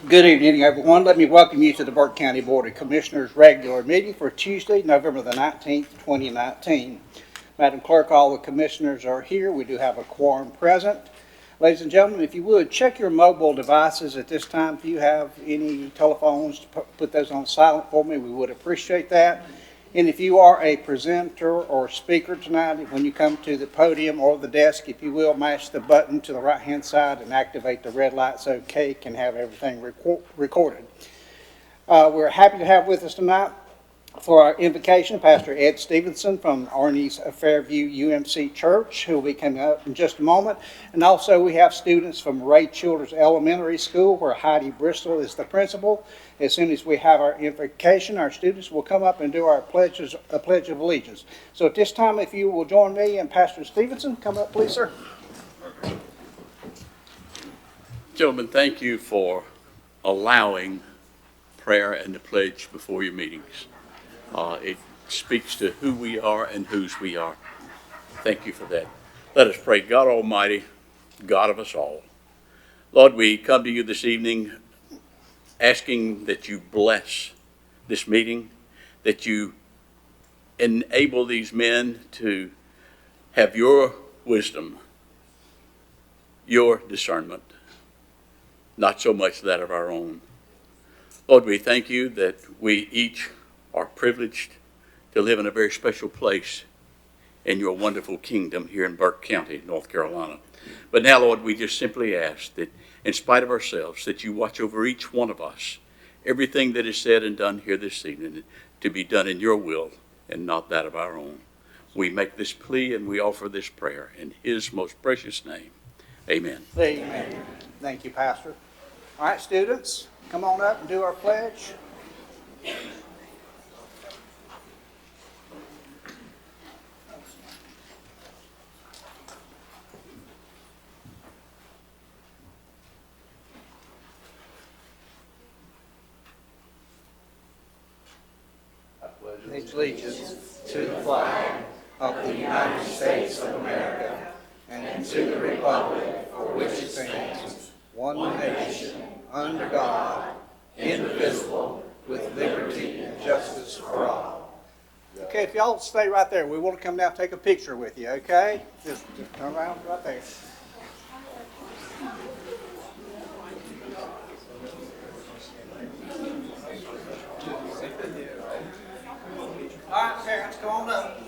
Good evening, everyone. Let me welcome you to the Burke County Board of Commissioners regular meeting for Tuesday, November the 19th, 2019. Madam Clerk, all the commissioners are here. We do have a quorum present. Ladies and gentlemen, if you would, check your mobile devices at this time. If you have any telephones, put those on silent for me. We would appreciate that. And if you are a presenter or speaker tonight, when you come to the podium or the desk, if you will, mash the button to the right-hand side and activate the red light so Kay can have everything recorded. We're happy to have with us tonight for our invocation Pastor Ed Stevenson from Arnie's Fairview UMC Church, who will be coming up in just a moment. And also we have students from Ray Childers Elementary School, where Heidi Bristol is the principal. As soon as we have our invocation, our students will come up and do our pledge of allegiance. So at this time, if you will join me and Pastor Stevenson, come up, please, sir. Gentlemen, thank you for allowing prayer and the pledge before your meetings. It speaks to who we are and whose we are. Thank you for that. Let us pray. God Almighty, God of us all, Lord, we come to you this evening asking that you bless this meeting, that you enable these men to have your wisdom, your discernment, not so much that of our own. Lord, we thank you that we each are privileged to live in a very special place in your wonderful kingdom here in Burke County, North Carolina. But now, Lord, we just simply ask that in spite of ourselves, that you watch over each one of us, everything that is said and done here this evening to be done in your will and not that of our own. We make this plea and we offer this prayer in his most precious name. Amen. Amen. Thank you, Pastor. All right, students, come on up and do our pledge. Allegiance to the flag of the United States of America and to the republic for which it stands, one nation, under God, indivisible, with liberty and justice for all. Okay, if y'all stay right there, we want to come down and take a picture with you, okay? Just turn around right there. All right, parents, come on up.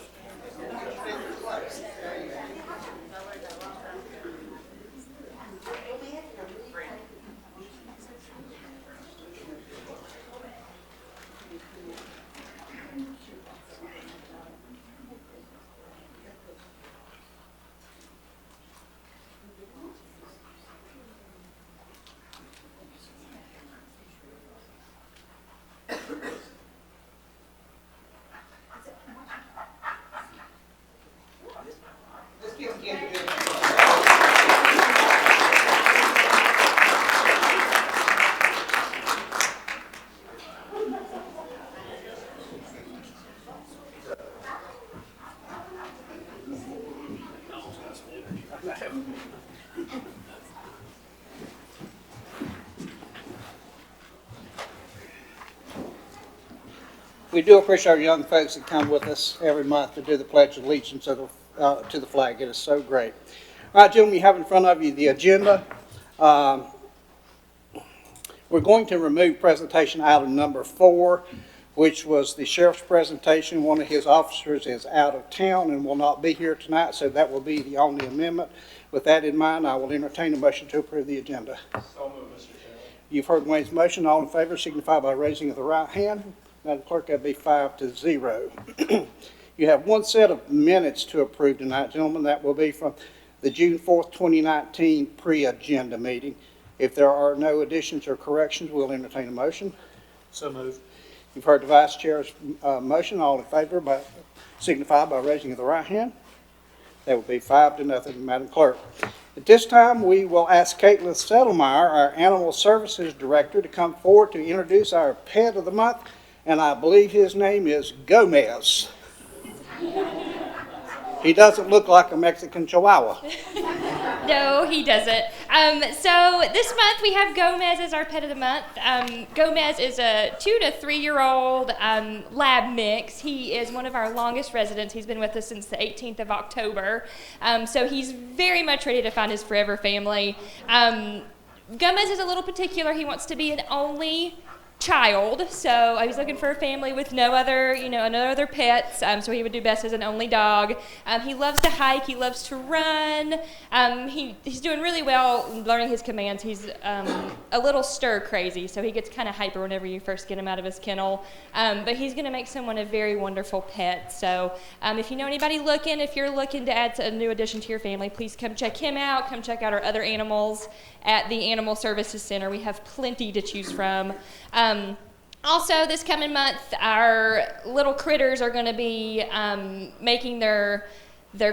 We do appreciate our young folks that come with us every month to do the Pledge of Allegiance to the flag. It is so great. All right, gentlemen, you have in front of you the agenda. We're going to remove presentation item number 4, which was the sheriff's presentation. One of his officers is out of town and will not be here tonight, so that will be the only amendment. With that in mind, I will entertain a motion to approve the agenda. So moved, Mr. Chairman. You've heard Wayne's motion. All in favor signify by raising of the right hand. Madam Clerk, that'd be 5-0. You have one set of minutes to approve tonight, gentlemen. That will be from the June 4th, 2019 pre-agenda meeting. If there are no additions or corrections, we'll entertain a motion. So moved. You've heard the Vice Chair's motion. All in favor signify by raising of the right hand. That will be 5-0, Madam Clerk. At this time, we will ask Caitlin Settlemeyer, our Animal Services Director, to come forward to introduce our pet of the month, and I believe his name is Gomez. He doesn't look like a Mexican Chihuahua. No, he doesn't. So this month we have Gomez as our pet of the month. Gomez is a 2 to 3 year old lab mix. He is one of our longest residents. He's been with us since the 18th of October. So he's very much ready to find his forever family. Gomez is a little particular. He wants to be an only child, so he's looking for a family with no other pets, so he would do best as an only dog. He loves to hike, he loves to run. He's doing really well learning his commands. He's a little stir crazy, so he gets kind of hyper whenever you first get him out of his kennel, but he's going to make someone a very wonderful pet. So if you know anybody if you're looking to add a new addition to your family, please come check him out. Come check out our other animals at the Animal Services Center. We have plenty to choose from. Also, this coming month, our little critters are going to be making their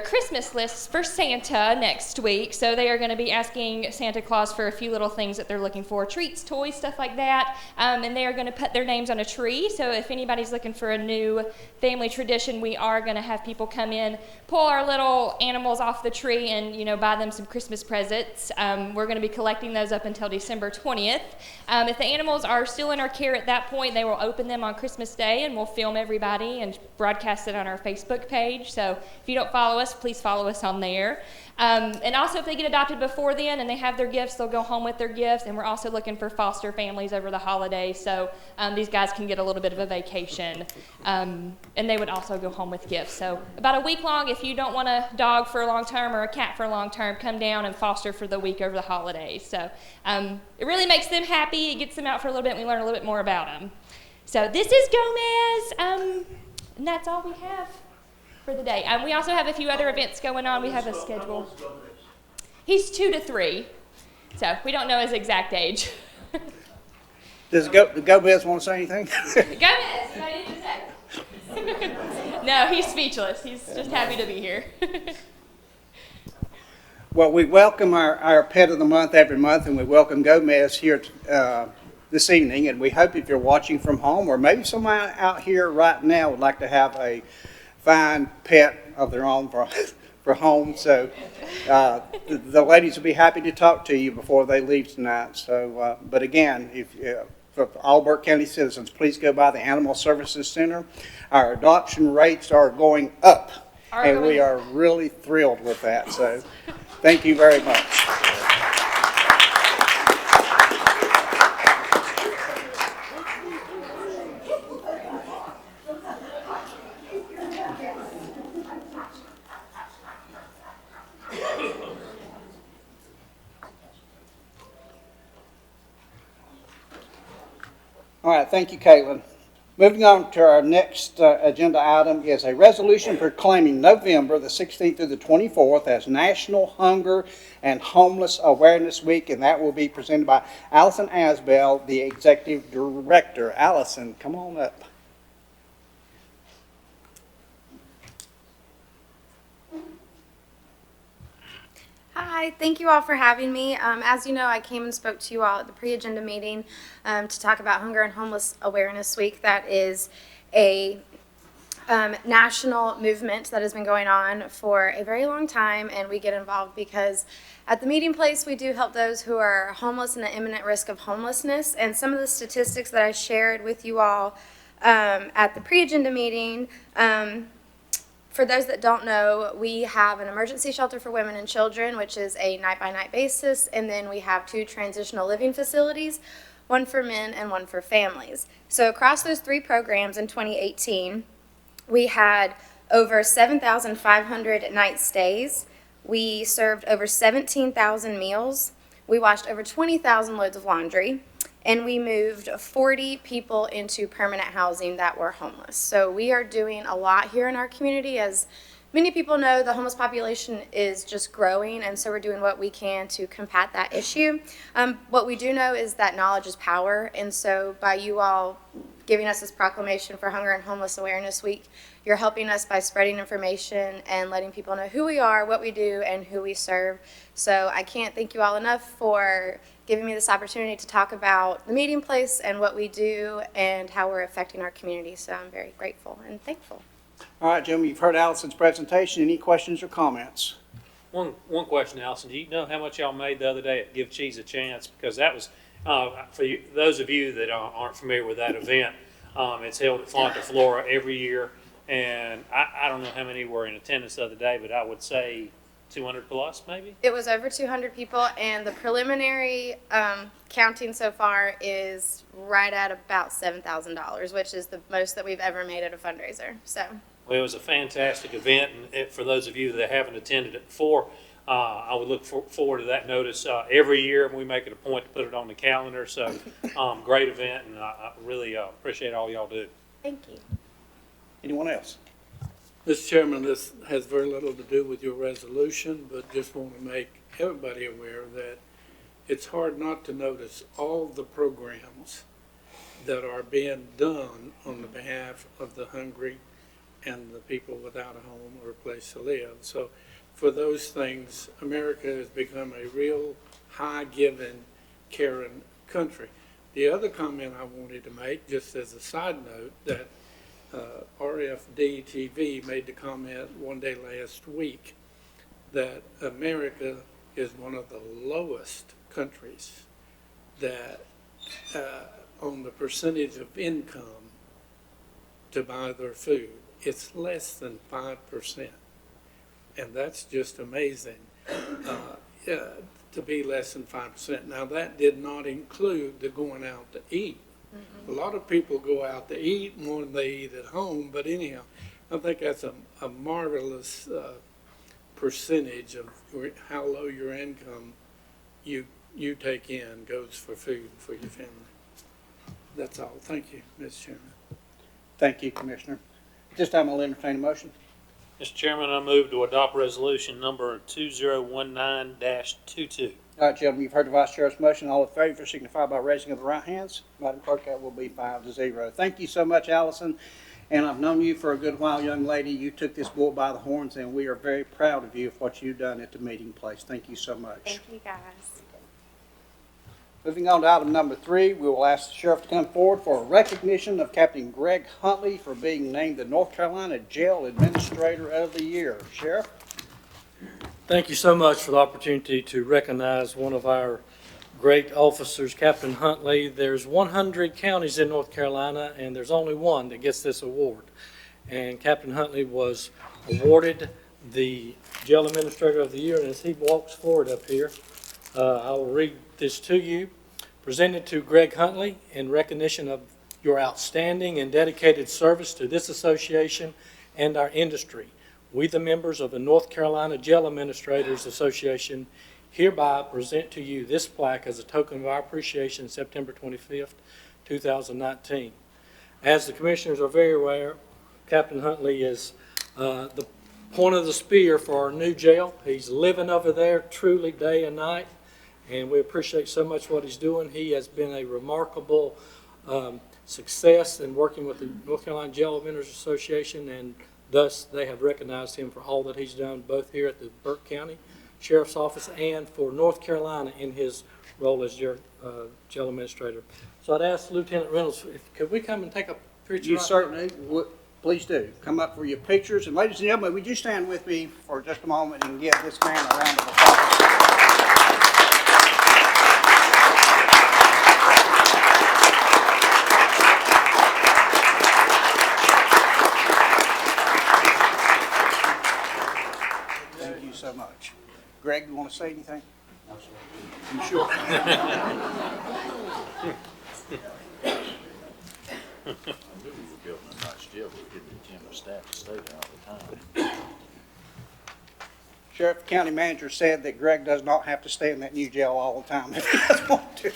Christmas lists for Santa next week. So they are going to be asking Santa Claus for a few little things that they're looking for, treats, toys, stuff like that. And they are going to put their names on a tree. So if anybody's looking for a new family tradition, we are going to have people come in, pull our little animals off the tree and, buy them some Christmas presents. We're going to be collecting those up until December 20th. If the animals are still in our care at that point, they will open them on Christmas Day and we'll film everybody and broadcast it on our Facebook page. So if you don't follow us, please follow us on there. And also if they get adopted before then and they have their gifts, they'll go home with their gifts. And we're also looking for foster families over the holidays, so these guys can get a little bit of a vacation. And they would also go home with gifts. So about a week long, if you don't want a dog for a long term or a cat for a long term, come down and foster for the week over the holidays. So it really makes them happy. It gets them out for a little bit and we learn a little bit more about them. So this is Gomez, and that's all we have for the day. We also have a few other events going on. We have a schedule. He's 2 to 3, so we don't know his exact age. Does Gomez want to say anything? Gomez, what did you say? No, he's speechless. He's just happy to be here. Well, we welcome our pet of the month every month, and we welcome Gomez here this evening. And we hope if you're watching from home, or maybe someone out here right now would like to have a fine pet of their own for home. So the ladies will be happy to talk to you before they leave tonight. So, but again, for all Burke County citizens, please go by the Animal Services Center. Our adoption rates are going up, and we are really thrilled with that. So thank you very much. All right, thank you, Caitlin. Moving on to our next agenda item is a resolution proclaiming November the 16th through the 24th as National Hunger and Homeless Awareness Week, and that will be presented by Allison Asbell, the Executive Director. Allison, come on up. Hi, thank you all for having me. As you know, I came and spoke to you all at the pre-agenda meeting to talk about Hunger and Homeless Awareness Week. That is a national movement that has been going on for a very long time, and we get involved because at the meeting place we do help those who are homeless and at imminent risk of homelessness. And some of the statistics that I shared with you all at the pre-agenda meeting, for those that don't know, we have an emergency shelter for women and children, which is a night-by-night basis, and then we have 2 transitional living facilities, one for men and one for families. So across those 3 programs in 2018, we had over 7,500 night stays. We served over 17,000 meals. We washed over 20,000 loads of laundry. And we moved 40 people into permanent housing that were homeless. So we are doing a lot here in our community. As many people know, the homeless population is just growing, and so we're doing what we can to combat that issue. What we do know is that knowledge is power, and so by you all giving us this proclamation for Hunger and Homeless Awareness Week, you're helping us by spreading information and letting people know who we are, what we do, and who we serve. So I can't thank you all enough for giving me this opportunity to talk about the meeting place and what we do and how we're affecting our community. So I'm very grateful and thankful. All right, gentlemen, you've heard Allison's presentation. Any questions or comments? One question, Allison. Do you know how much y'all made the other day at Give Cheese a Chance? Because that was, for you, those of you that aren't familiar with that event, it's held at Fonta Flora every year. And I don't know how many were in attendance the other day, but I would say 200 plus maybe? It was over 200 people, and the preliminary counting so far is right at about $7,000, which is the most that we've ever made at a fundraiser. So. Well, it was a fantastic event, and for those of you that haven't attended it before, I would look forward to that notice every year, and we make it a point to put it on the calendar. So, great event, and I really appreciate all y'all do. Thank you. Anyone else? Mr. Chairman, this has very little to do with your resolution, but just want to make everybody aware that it's hard not to notice all the programs that are being done on the behalf of the hungry and the people without a home or a place to live. So for those things, America has become a real high-giving, caring country. The other comment I wanted to make, just as a side note, that RFD TV made the comment one day last week that America is one of the lowest countries that on the percentage of income to buy their food. It's less than 5%. And that's just amazing to be less than 5%. Now, that did not include the going out to eat. A lot of people go out to eat more than they eat at home, but anyhow, I think that's a marvelous percentage of how low your income you take in goes for food for your family. That's all. Thank you, Mr. Chairman. Thank you, Commissioner. At this time, I'll entertain a motion. Mr. Chairman, I move to adopt resolution number 2019-22. All right, gentlemen, you've heard the Vice Chair's motion. All in favor signify by raising of the right hands. Madam Clerk, that will be 5-0. Thank you so much, Allison. And I've known you for a good while, young lady. You took this bull by the horns, and we are very proud of you for what you've done at the meeting place. Thank you so much. Thank you, guys. Moving on to item number 3, we will ask the sheriff to come forward for a recognition of Captain Greg Huntley for being named the North Carolina Jail Administrator of the Year. Sheriff? Thank you so much for the opportunity to recognize one of our great officers, Captain Huntley. There's 100 counties in North Carolina, and there's only one that gets this award. And Captain Huntley was awarded the Jail Administrator of the Year, and as he walks forward up here, I will read this to you. Presented to Greg Huntley in recognition of your outstanding and dedicated service to this association and our industry. We, the members of the North Carolina Jail Administrators Association, hereby present to you this plaque as a token of our appreciation September 25th, 2019. As the commissioners are very aware, Captain Huntley is the point of the spear for our new jail. He's living over there truly day and night, and we appreciate so much what he's doing. He has been a remarkable success in working with the North Carolina Jail Administrators Association, and thus they have recognized him for all that he's done both here at the Burke County Sheriff's Office and for North Carolina in his role as jail administrator. So I'd ask Lieutenant Reynolds, could we come and take a picture? You certainly would. Please do. Come up for your pictures. And ladies and gentlemen, would you stand with me for just a moment and give this man a round of applause? Thank you so much. Greg, you want to say anything? No, sir. You sure? Sheriff, the county manager said that Greg does not have to stay in that new jail all the time if he doesn't want to.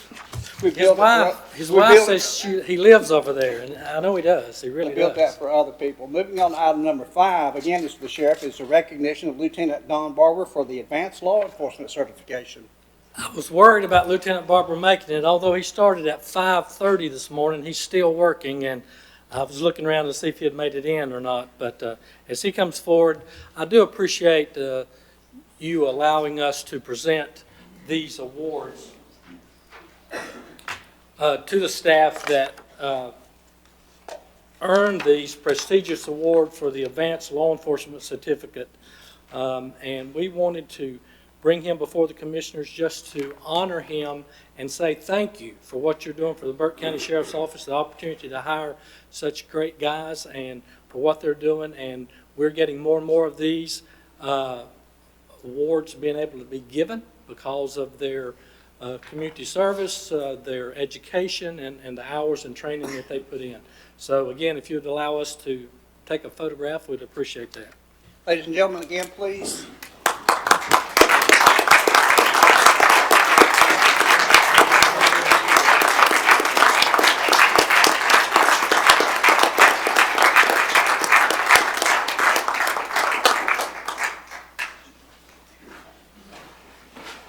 His wife says he lives over there, and I know he does. He really We built does. that for other people. Moving on to item number 5, again, this is the sheriff, is the recognition of Lieutenant Don Barber for the Advanced Law Enforcement Certification. I was worried about Lieutenant Barber making it. Although he started at 5:30 this morning, he's still working, and I was looking around to see if he had made it in or not. But as he comes forward, I do appreciate you allowing us to present these awards to the staff that earned the prestigious award for the Advanced Law Enforcement Certificate. And we wanted to bring him before the commissioners just to honor him and say thank you for what you're doing for the Burke County Sheriff's Office, the opportunity to hire such great guys and for what they're doing. And we're getting more and more of these awards being able to be given because of their community service, their education, and the hours and training that they put in. So again, if you'd allow us to take a photograph, we'd appreciate that. Ladies and gentlemen, again, please.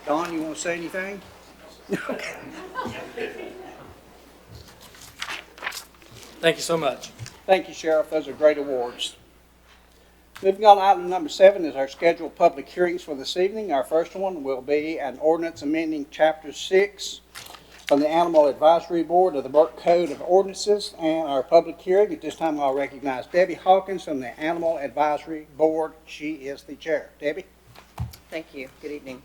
Don, you want to say anything? Thank you so much. Thank you, Sheriff. Those are great awards. Moving on to item number 7 is our scheduled public hearings for this evening. Our first one will be an ordinance amending Chapter 6 from the Animal Advisory Board of the Burke Code of Ordinances. And our public hearing, at this time I'll recognize Debbie Hawkins from the Animal Advisory Board. She is the chair. Debbie? Thank you. Good evening.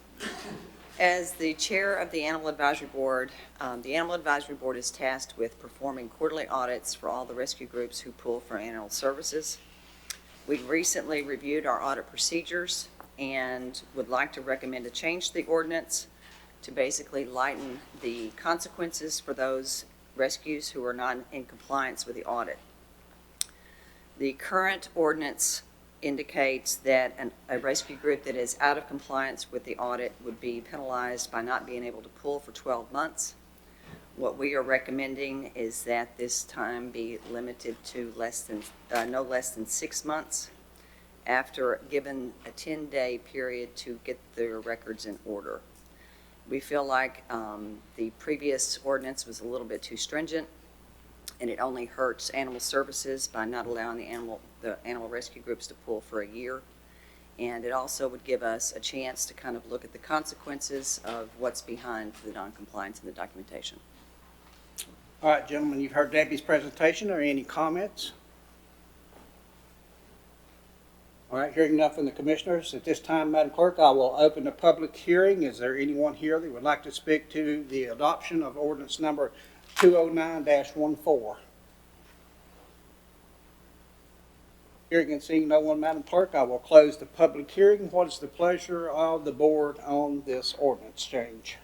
As the chair of the Animal Advisory Board, the Animal Advisory Board is tasked with performing quarterly audits for all the rescue groups who pull for animal services. We recently reviewed our audit procedures and would like to recommend a change to the ordinance to basically lighten the consequences for those rescues who are not in compliance with the audit. The current ordinance indicates that a rescue group that is out of compliance with the audit would be penalized by not being able to pull for 12 months. What we are recommending is that this time be limited to no less than 6 months after given a 10-day period to get their records in order. We feel like the previous ordinance was a little bit too stringent, and it only hurts animal services by not allowing the animal rescue groups to pull for a year. And it also would give us a chance to kind of look at the consequences of what's behind the noncompliance in the documentation. All right, gentlemen, you've heard Debbie's presentation. Are there any comments? All right, hearing none from the commissioners, at this time, Madam Clerk, I will open the public hearing. Is there anyone here that would like to speak to the adoption of ordinance number 209-14? Hearing and seeing no one, Madam Clerk, I will close the public hearing. What is the pleasure of the board on this ordinance change?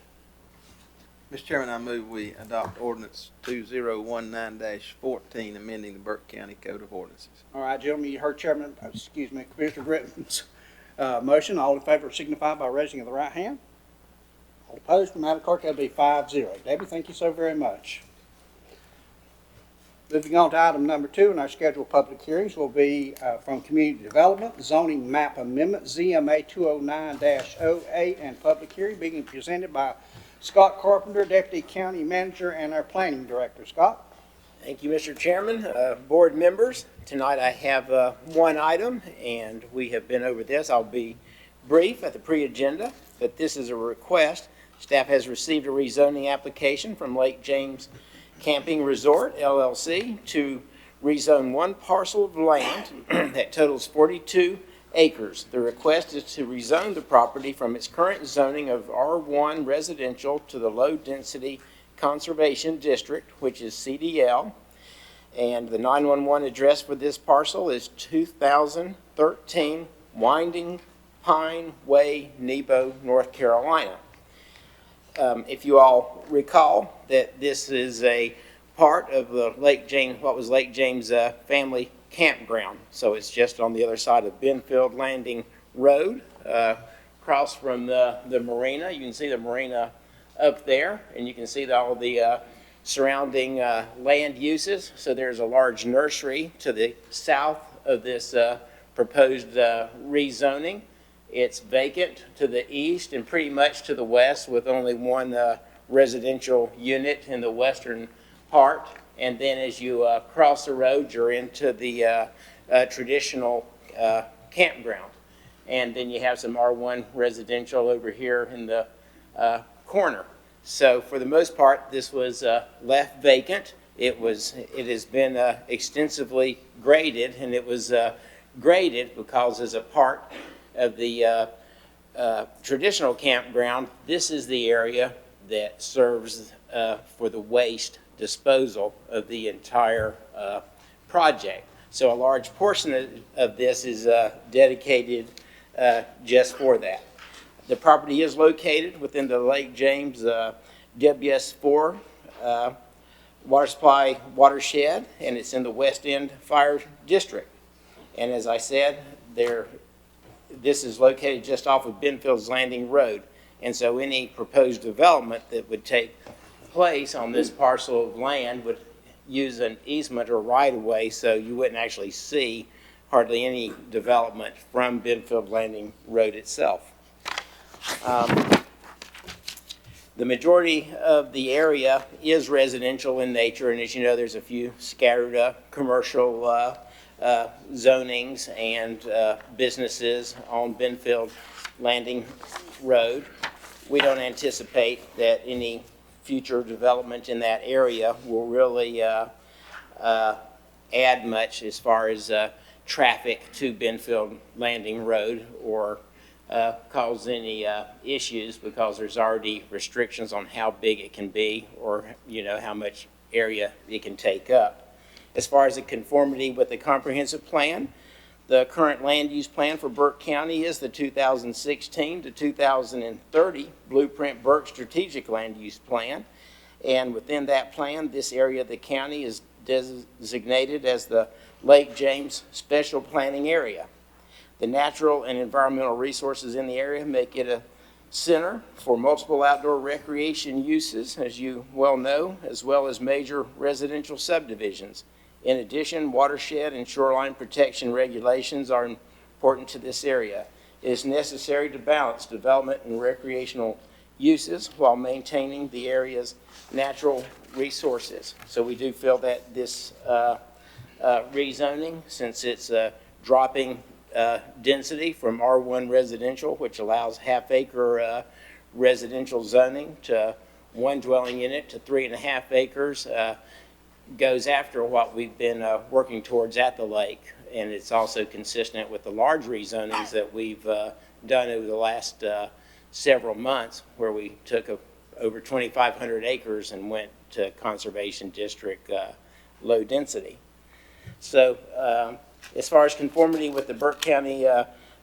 Mr. Chairman, I move we adopt ordinance 2019-14, amending the Burke County Code of Ordinances. All right, gentlemen, you heard Commissioner Gritton's motion. All in favor signify by raising of the right hand. All opposed, Madam Clerk, that'll be 5-0. Debbie, thank you so very much. Moving on to item number 2 in our scheduled public hearings will be from Community Development, Zoning Map Amendment, ZMA 209-08, and public hearing being presented by Scott Carpenter, Deputy County Manager, and our Planning Director. Scott? Thank you, Mr. Chairman. Board members, tonight I have one item, and we have been over this. I'll be brief at the pre-agenda, but this is a request. Staff has received a rezoning application from Lake James Camping Resort, LLC, to rezone one parcel of land that totals 42 acres. The request is to rezone the property from its current zoning of R1 residential to the low density conservation district, which is CDL. And the 911 address for this parcel is 2013 Winding Pine Way, Nebo, North Carolina. If you all recall that this is a part of the Lake James, what was Lake James family campground. So it's just on the other side of Benfield Landing Road, across from the marina. You can see the marina up there, and you can see all the surrounding land uses. So there's a large nursery to the south of this proposed rezoning. It's vacant to the east and pretty much to the west, with only one residential unit in the western part. And then as you cross the road, you're into the traditional campground. And then you have some R1 residential over here in the corner. So for the most part, this was left vacant It has been extensively graded, and it was graded because as a part of the traditional campground, this is the area that serves for the waste disposal of the entire project. So a large portion of this is dedicated just for that. The property is located within the Lake James WS4 water supply watershed, and it's in the West End Fire District. And as I said, this is located just off of Benfield's Landing Road. And so any proposed development that would take place on this parcel of land would use an easement or right-of-way, so you wouldn't actually see hardly any development from Benfield Landing Road itself. The majority of the area is residential in nature, and as you know, there's a few scattered commercial zonings and businesses on Benfield Landing Road. We don't anticipate that any future development in that area will really add much as far as traffic to Benfield Landing Road or cause any issues, because there's already restrictions on how big it can be or how much area it can take up. As far as the conformity with the comprehensive plan, the current land use plan for Burke County is the 2016 to 2030 Blueprint Burke Strategic Land Use Plan. And within that plan, this area of the county is designated as the Lake James Special Planning Area. The natural and environmental resources in the area make it a center for multiple outdoor recreation uses, as you well know, as well as major residential subdivisions. In addition, watershed and shoreline protection regulations are important to this area. It is necessary to balance development and recreational uses while maintaining the area's natural resources. So we do feel that this rezoning, since it's dropping density from R1 residential, which allows half-acre residential zoning, to one dwelling unit to 3.5 acres, goes after what we've been working towards at the lake. And it's also consistent with the large rezonings that we've done over the last several months, where we took over 2,500 acres and went to conservation district low density. So as far as conformity with the Burke County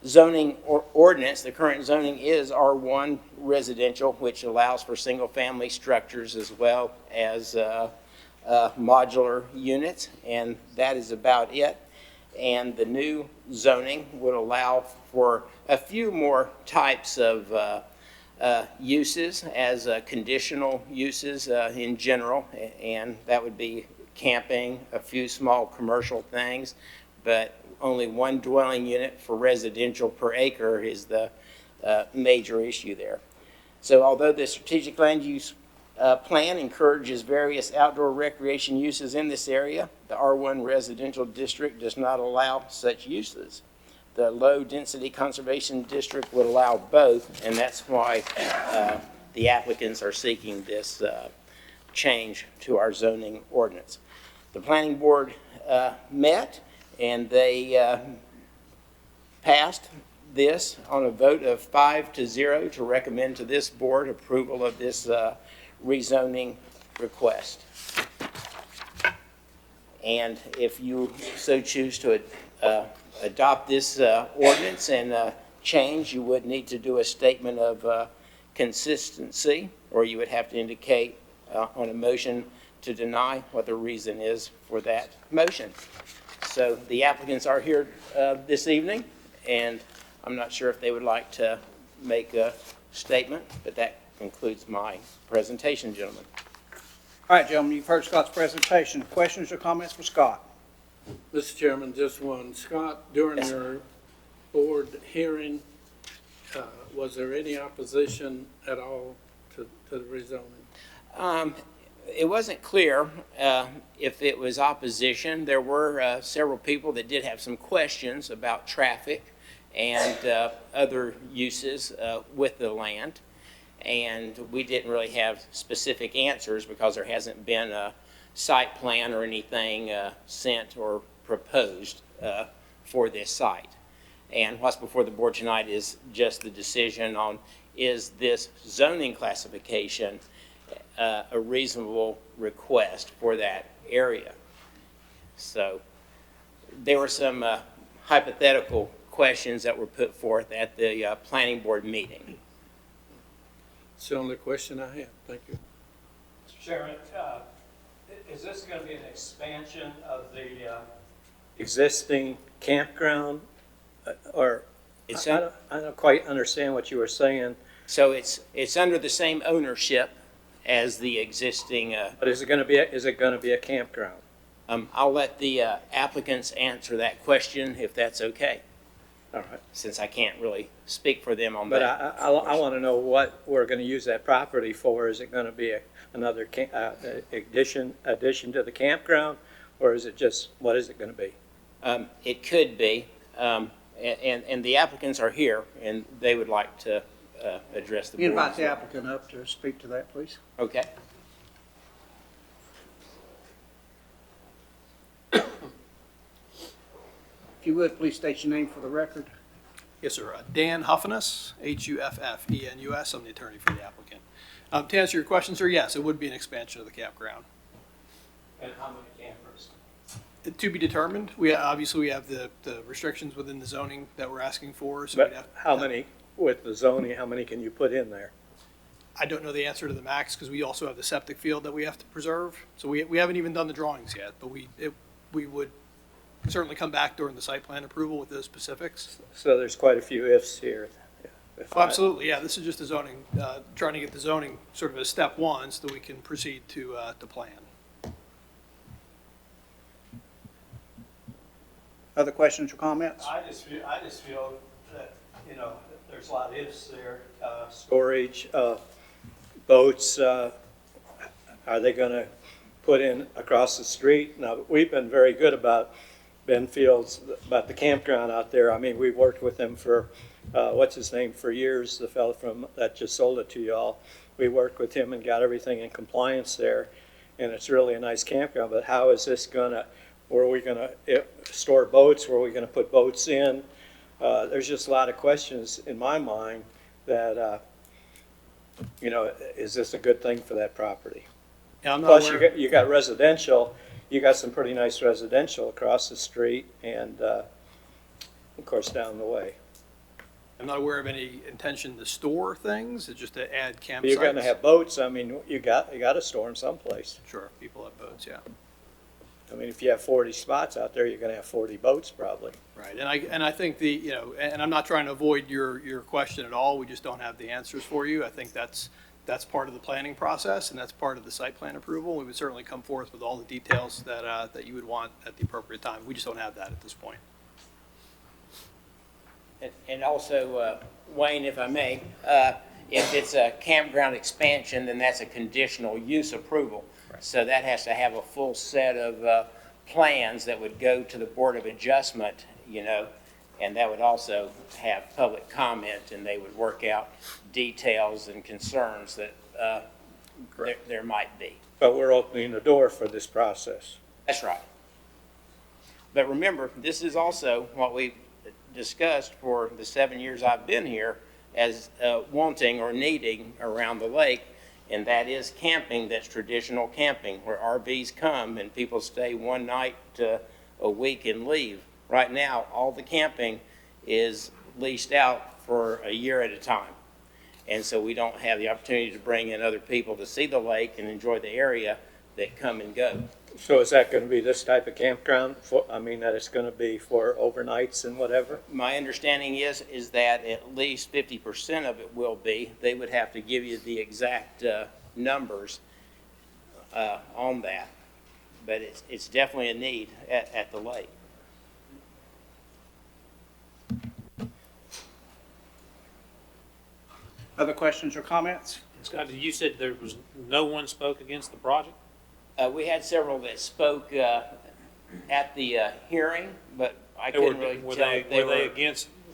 zoning ordinance, the current zoning is R1 residential, which allows for single-family structures as well as modular units, and that is about it. And the new zoning would allow for a few more types of uses as conditional uses in general, and that would be camping, a few small commercial things, but only one dwelling unit for residential per acre is the major issue there. So although the strategic land use plan encourages various outdoor recreation uses in this area, the R1 residential district does not allow such uses. The low density conservation district would allow both, and that's why the applicants are seeking this change to our zoning ordinance. The planning board met, and they passed this on a vote of 5-0 to recommend to this board approval of this rezoning request. And if you so choose to adopt this ordinance and change, you would need to do a statement of consistency, or you would have to indicate on a motion to deny what the reason is for that motion. So the applicants are here this evening, and I'm not sure if they would like to make a statement, but that concludes my presentation, gentlemen. All right, gentlemen, you've heard Scott's presentation. Questions or comments for Scott? Mr. Chairman, just one. Scott, during your board hearing, was there any opposition at all to the rezoning? It wasn't clear if it was opposition. There were several people that did have some questions about traffic and other uses with the land. And we didn't really have specific answers because there hasn't been site plan or anything sent or proposed for this site. And what's before the board tonight is just the decision on, is this zoning classification a reasonable request for that area? So there were some hypothetical questions that were put forth at the planning board meeting. It's the only question I have. Thank you. Mr. Chairman, is this going to be an expansion of the existing campground? Or, It's I don't quite understand what you were saying, So it's under the same ownership as the existing, but is it going to be a campground? I'll let the applicants answer that question if that's okay, All right. since I can't really speak for them on But that. I want to know what we're going to use that property for. Is it going to be another addition to the campground? Or is it just, what is it going to be? It could be, and the applicants are here, and they would like to address the You board. invite the applicant up to speak to that, please. Okay. If you would, please state your name for the record. Yes, sir. Dan Huffinus, Huffenus. I'm the attorney for the applicant. To answer your question, sir, yes, it would be an expansion of the campground. And how many campers? To be determined. We obviously have the restrictions within the zoning that we're asking for. So we'd But have, how many, with the zoning, how many can you put in there? I don't know the answer to the max because we also have the septic field that we have to preserve. So we haven't even done the drawings yet, but we would certainly come back during the site plan approval with those specifics. So there's quite a few ifs here. Oh, absolutely, yeah. This is just a zoning, trying to get the zoning sort of as step one so that we can proceed to plan. Other questions or comments? I just feel that, there's a lot of ifs there. Storage, boats, are they gonna put in across the street? Now, we've been very good about Ben Fields, about the campground out there. I mean, we've worked with him for, what's his name, for years, the fellow that just sold it to y'all. We worked with him and got everything in compliance there, and it's really a nice campground, but how is this gonna, where are we gonna store boats? Where are we gonna put boats in? There's just a lot of questions in my mind that, is this a good thing for that property? Yeah, I'm not Plus, aware. you got residential, you got some pretty nice residential across the street and, of course, down the way. I'm not aware of any intention to store things, it's just to add campsites. But you're gonna have boats, I mean, you gotta store them someplace. Sure, people have boats, yeah. I mean, if you have 40 spots out there, you're gonna have 40 boats probably. Right, and I think and I'm not trying to avoid your question at all, we just don't have the answers for you. I think that's part of the planning process, and that's part of the site plan approval. We would certainly come forth with all the details that you would want at the appropriate time. We just don't have that at this point. And also, Wayne, if I may, if it's a campground expansion, then that's a conditional use approval. So that has to have a full set of plans that would go to the Board of Adjustment, and that would also have public comment, and they would work out details and concerns that there might be. But we're opening the door for this process. That's right. But remember, this is also what we discussed for the 7 years I've been here as wanting or needing around the lake, and that is camping that's traditional camping, where RVs come and people stay one night a week and leave. Right now, all the camping is leased out for a year at a time. And so we don't have the opportunity to bring in other people to see the lake and enjoy the area that come and go. So is that gonna be this type of campground that it's gonna be for overnights and whatever? My understanding is that at least 50% of it will be. They would have to give you the exact numbers on that. But it's definitely a need at the lake. Other questions or comments? Scott, you said there was no one spoke against the project? We had several that spoke at the hearing, but I couldn't really tell if they were.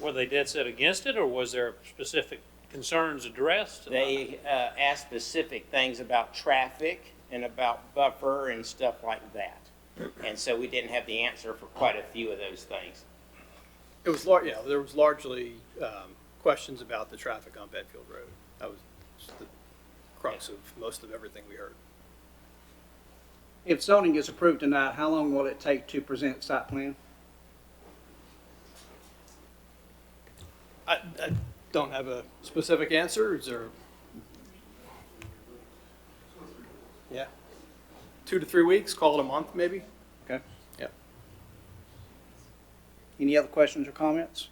Were they dead set against it, or was there specific concerns addressed? They asked specific things about traffic and about buffer and stuff like that. And so we didn't have the answer for quite a few of those things. It was there was largely questions about the traffic on Bedfield Road. That was just the crux of most of everything we heard. If zoning is approved tonight, how long will it take to present site plan? I don't have a specific answer. Is there? Yeah. 2 to 3 weeks, call it a month maybe. Okay. Yep. Any other questions or comments?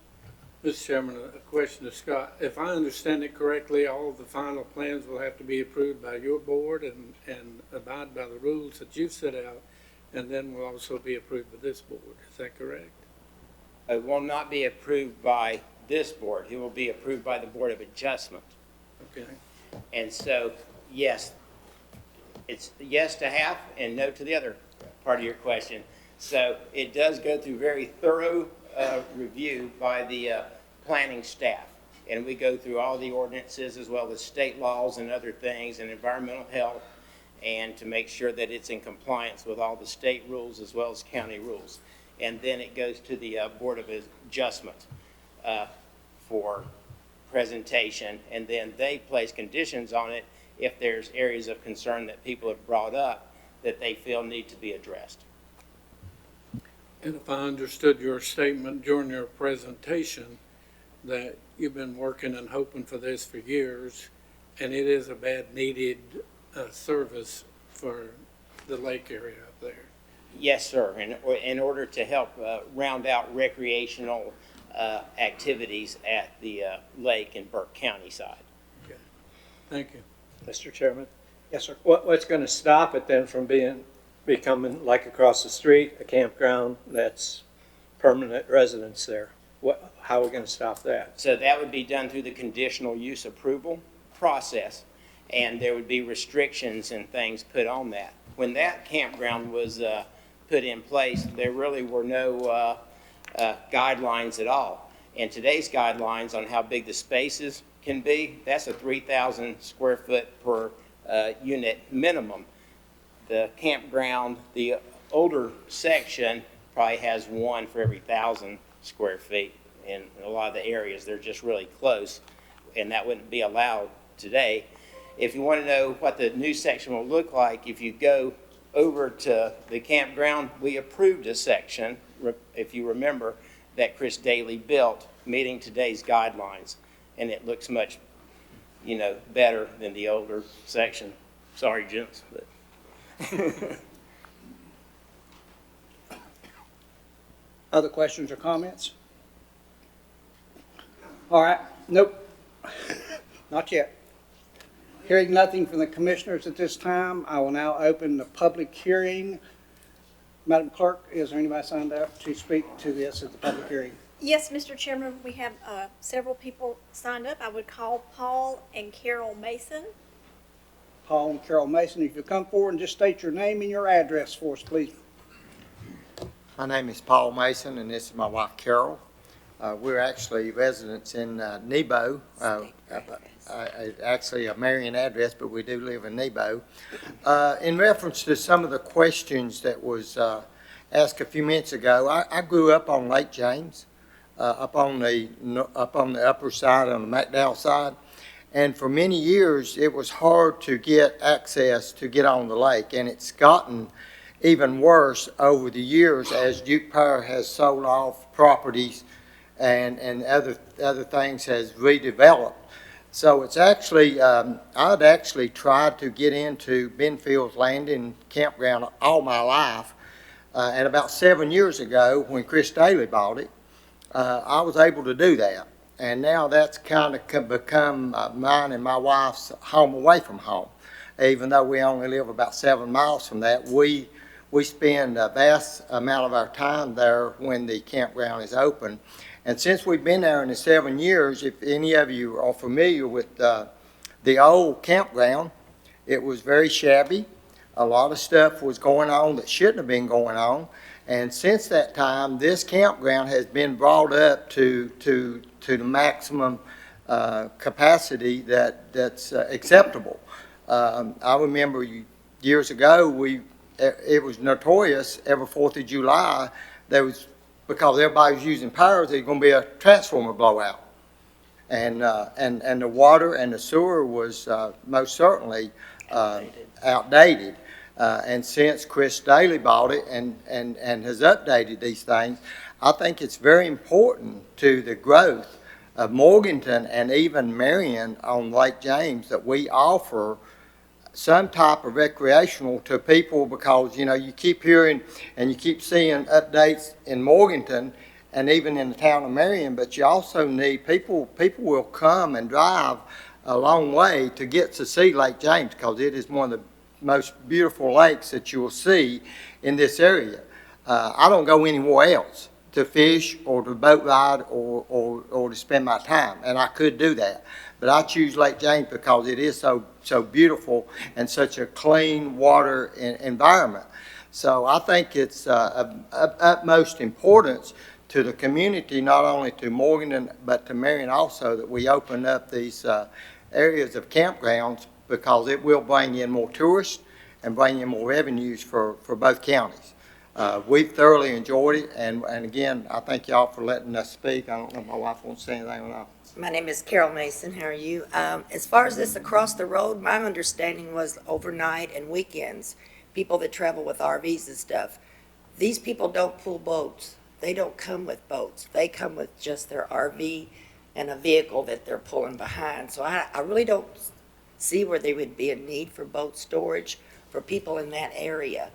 Mr. Chairman, a question to Scott. If I understand it correctly, all of the final plans will have to be approved by your board and abide by the rules that you've set out, and then will also be approved by this board. Is that correct? It will not be approved by this board. It will be approved by the Board of Adjustment. Okay. And so, yes, it's yes to half and no to the other part of your question. So it does go through very thorough review by the planning staff. And we go through all the ordinances as well as state laws and other things and environmental health, and to make sure that it's in compliance with all the state rules as well as county rules. And then it goes to the Board of Adjustment for presentation, and then they place conditions on it if there's areas of concern that people have brought up that they feel need to be addressed. And if I understood your statement during your presentation, that you've been working and hoping for this for years, and it is a bad needed service for the lake area up there. Yes, sir. In order to help round out recreational activities at the lake and Burke County side. Okay. Thank you. Mr. Chairman, Yes, sir. what's going to stop it then from becoming like across the street, a campground that's permanent residence there? How are we going to stop that? So that would be done through the conditional use approval process, and there would be restrictions and things put on that. When that campground was put in place, there really were no guidelines at all. And today's guidelines on how big the spaces can be, that's a 3,000 square foot per unit minimum. The campground, the older section probably has one for every 1,000 square feet. In a lot of the areas, they're just really close, and that wouldn't be allowed today. If you want to know what the new section will look like, if you go over to the campground, we approved a section, if you remember, that Chris Daly built, meeting today's guidelines, and it looks much, better than the older section. Sorry, gents, but. Other questions or comments? All right, nope, not yet. Hearing nothing from the commissioners at this time, I will now open the public hearing. Madam Clerk, is there anybody signed up to speak to this at the public hearing? Yes, Mr. Chairman, we have several people signed up. I would call Paul and Carol Mason. Paul and Carol Mason, if you'll come forward and just state your name and your address for us, please. My name is Paul Mason, and this is my wife Carol. We're actually residents in Nebo. Actually a Marion address, but we do live in Nebo. In reference to some of the questions that was asked a few minutes ago, I grew up on Lake James, up on the upper side, on the McDowell side. And for many years, it was hard to get access to get on the lake, and it's gotten even worse over the years as Duke Power has sold off properties and other things has redeveloped. So it's actually, I'd actually tried to get into Benfield's Landing Campground all my life. And about 7 years ago, when Chris Daly bought it, I was able to do that. And now that's kind of become mine and my wife's home away from home. Even though we only live about 7 miles from that, we spend a vast amount of our time there when the campground is open. And since we've been there in the 7 years, if any of you are familiar with the old campground, it was very shabby. A lot of stuff was going on that shouldn't have been going on. And since that time, this campground has been brought up to the maximum capacity that's acceptable. I remember years ago, it was notorious every 4th of July, because everybody was using power, there's going to be a transformer blowout. And the water and the sewer was most certainly outdated. And since Chris Daly bought it and has updated these things, I think it's very important to the growth of Morganton and even Marion on Lake James that we offer some type of recreational to people, because, you know, you keep hearing and you keep seeing updates in Morganton and even in the town of Marion, but you also need people will come and drive a long way to get to see Lake James, because it is one of the most beautiful lakes that you will see in this area. I don't go anywhere else to fish or to boat ride or to spend my time, and I could do that. But I choose Lake James because it is so beautiful and such a clean water environment. So I think it's of utmost importance to the community, not only to Morganton, but to Marion also, that we open up these areas of campgrounds, because it will bring in more tourists and bring in more revenues for both counties. We've thoroughly enjoyed it, and again, I thank y'all for letting us speak. I don't know if my wife wants to say anything or not. My name is Carol Mason. How are you? As far as this across the road, my understanding was overnight and weekends, people that travel with RVs and stuff, these people don't pull boats. They don't come with boats. They come with just their RV and a vehicle that they're pulling behind. So I really don't see where there would be a need for boat storage for people in that area.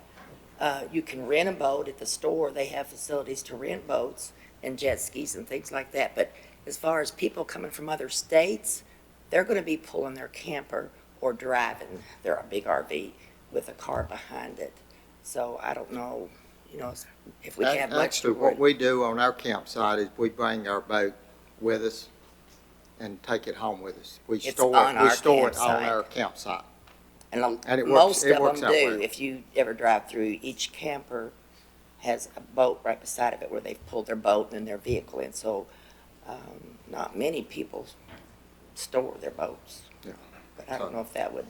You can rent a boat at the store. They have facilities to rent boats and jet skis and things like that. But as far as people coming from other states, they're going to be pulling their camper or driving their big RV with a car behind it. So I don't know, you know, if we have much. Actually, what we do on our campsite is we bring our boat with us and take it home with us. We store it on our campsite. And it most works, of them do. well. If you ever drive through, each camper has a boat right beside of it where they've pulled their boat and their vehicle in. So not many people store their boats. Yeah. But I don't know if that would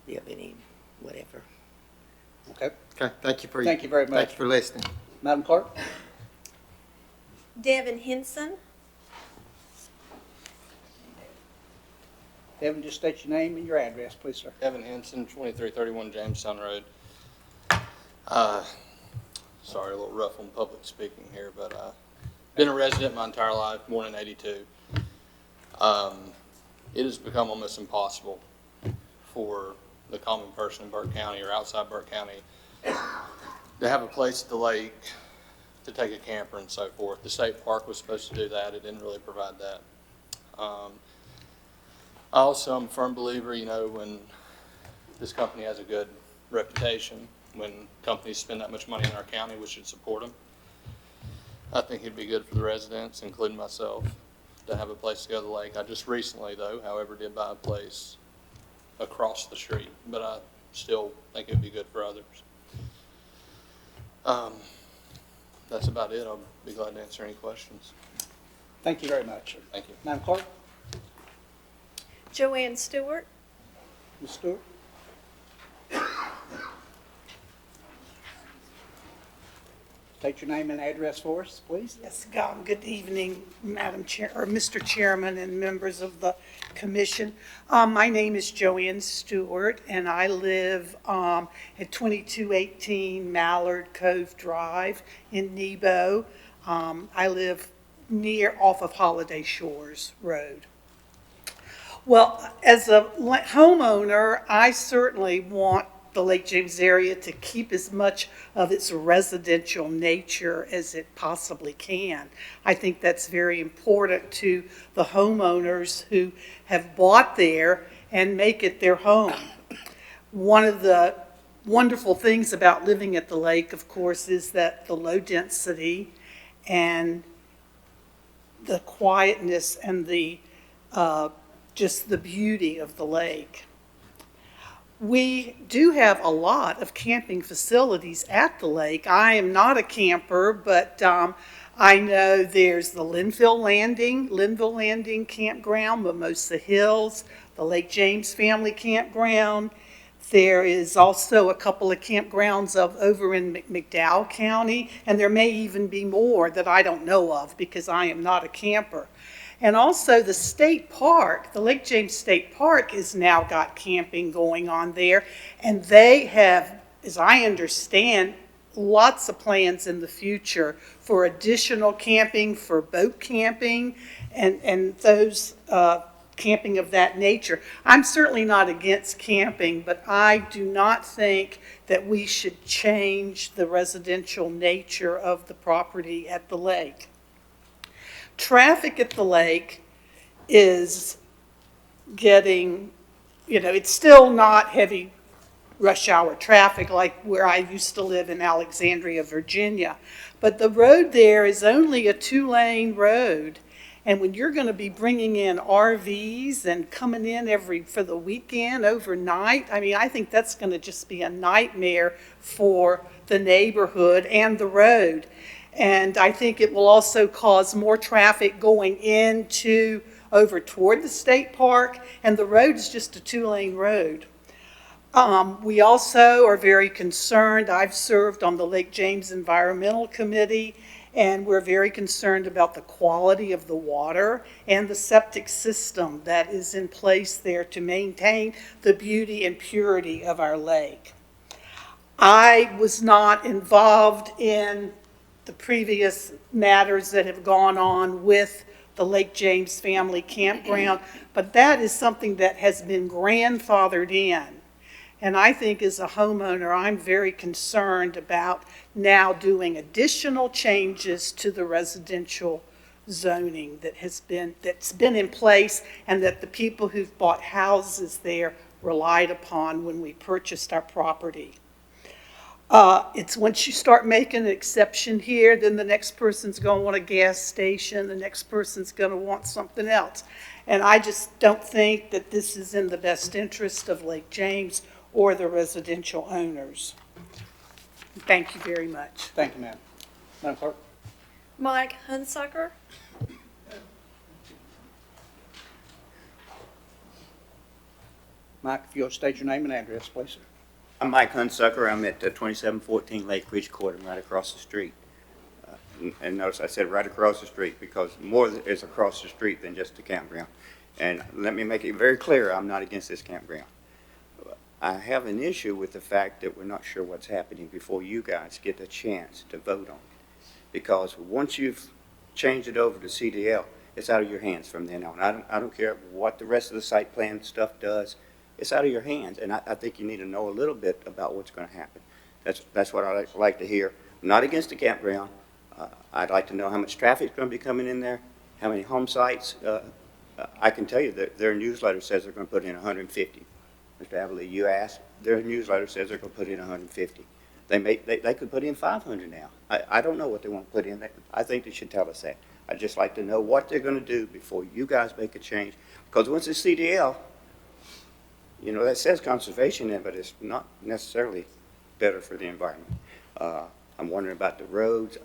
be of any whatever. Okay. Okay, thank you very much. Thank you for listening. Madam Clerk? Devin Henson. Devin, just state your name and your address, please, sir. Devin Henson, 2331 Jamestown Road. Sorry, a little rough on public speaking here, but been a resident my entire life, born in '82. It has become almost impossible for the common person in Burke County or outside Burke County to have a place at the lake to take a camper and so forth. The state park was supposed to do that. It didn't really provide that. I also am a firm believer, you know, when this company has a good reputation, when companies spend that much money in our county, we should support them. I think it'd be good for the residents, including myself, to have a place to go to the lake. I just recently, though, however, did buy a place across the street, but I still think it'd be good for others. That's about it. I'll be glad to answer any questions. Thank you very much, sir. Thank you. Madam Clerk? Joanne Stewart. Ms. Stewart? State your name and address for us, please. Yes, good evening, Madam Chair, or Mr. Chairman and members of the commission. My name is Joanne Stewart, and I live at 2218 Mallard Cove Drive in Nebo. I live off of Holiday Shores Road. Well, as a homeowner, I certainly want the Lake James area to keep as much of its residential nature as it possibly can. I think that's very important to the homeowners who have bought there and make it their home. One of the wonderful things about living at the lake, of course, is that the low density and the quietness and the just the beauty of the lake. We do have a lot of camping facilities at the lake. I am not a camper, but I know there's the Linville Landing Campground, Mimosa Hills, the Lake James Family Campground. There is also a couple of campgrounds over in McDowell County, and there may even be more that I don't know of because I am not a camper. And also the state park, the Lake James State Park has now got camping going on there, and they have, as I understand, lots of plans in the future for additional camping, for boat camping, and those camping of that nature. I'm certainly not against camping, but I do not think that we should change the residential nature of the property at the lake. Traffic at the lake is getting, it's still not heavy rush hour traffic like where I used to live in Alexandria, Virginia. But the road there is only a 2-lane road. And when you're going to be bringing in RVs and coming in for the weekend, overnight, I think that's going to just be a nightmare for the neighborhood and the road. And I think it will also cause more traffic going over toward the state park, and the road is just a 2-lane road. We also are very concerned. I've served on the Lake James Environmental Committee, and we're very concerned about the quality of the water and the septic system that is in place there to maintain the beauty and purity of our lake. I was not involved in the previous matters that have gone on with the Lake James Family Campground, but that is something that has been grandfathered in. And I think as a homeowner, I'm very concerned about now doing additional changes to the residential zoning that's been in place and that the people who've bought houses there relied upon when we purchased our property. It's once you start making an exception here, then the next person's going to want a gas station, the next person's going to want something else. And I just don't think that this is in the best interest of Lake James or the residential owners. Thank you very much. Thank you, ma'am. Madam Clerk? Mike Hunsucker. Mike, if you'll state your name and address, please. I'm Mike Hunsucker. I'm at 2714 Lake Ridge Court. I'm right across the street. And notice I said right across the street because more is across the street than just the campground. And let me make it very clear, I'm not against this campground. I have an issue with the fact that we're not sure what's happening before you guys get a chance to vote on it. Because once you've changed it over to CDL, it's out of your hands from then on. I don't care what the rest of the site plan stuff does. It's out of your hands, and I think you need to know a little bit about what's going to happen. That's what I like to hear. I'm not against the campground. I'd like to know how much traffic is going to be coming in there, how many home sites. I can tell you that their newsletter says they're going to put in 150. Mr. Avelley, you asked. Their newsletter says they're going to put in 150. They could put in 500 now. I don't know what they want to put in. I think they should tell us that. I'd just like to know what they're going to do before you guys make a change. Because once it's CDL, that says conservation in it, but it's not necessarily better for the environment. I'm wondering about the roads.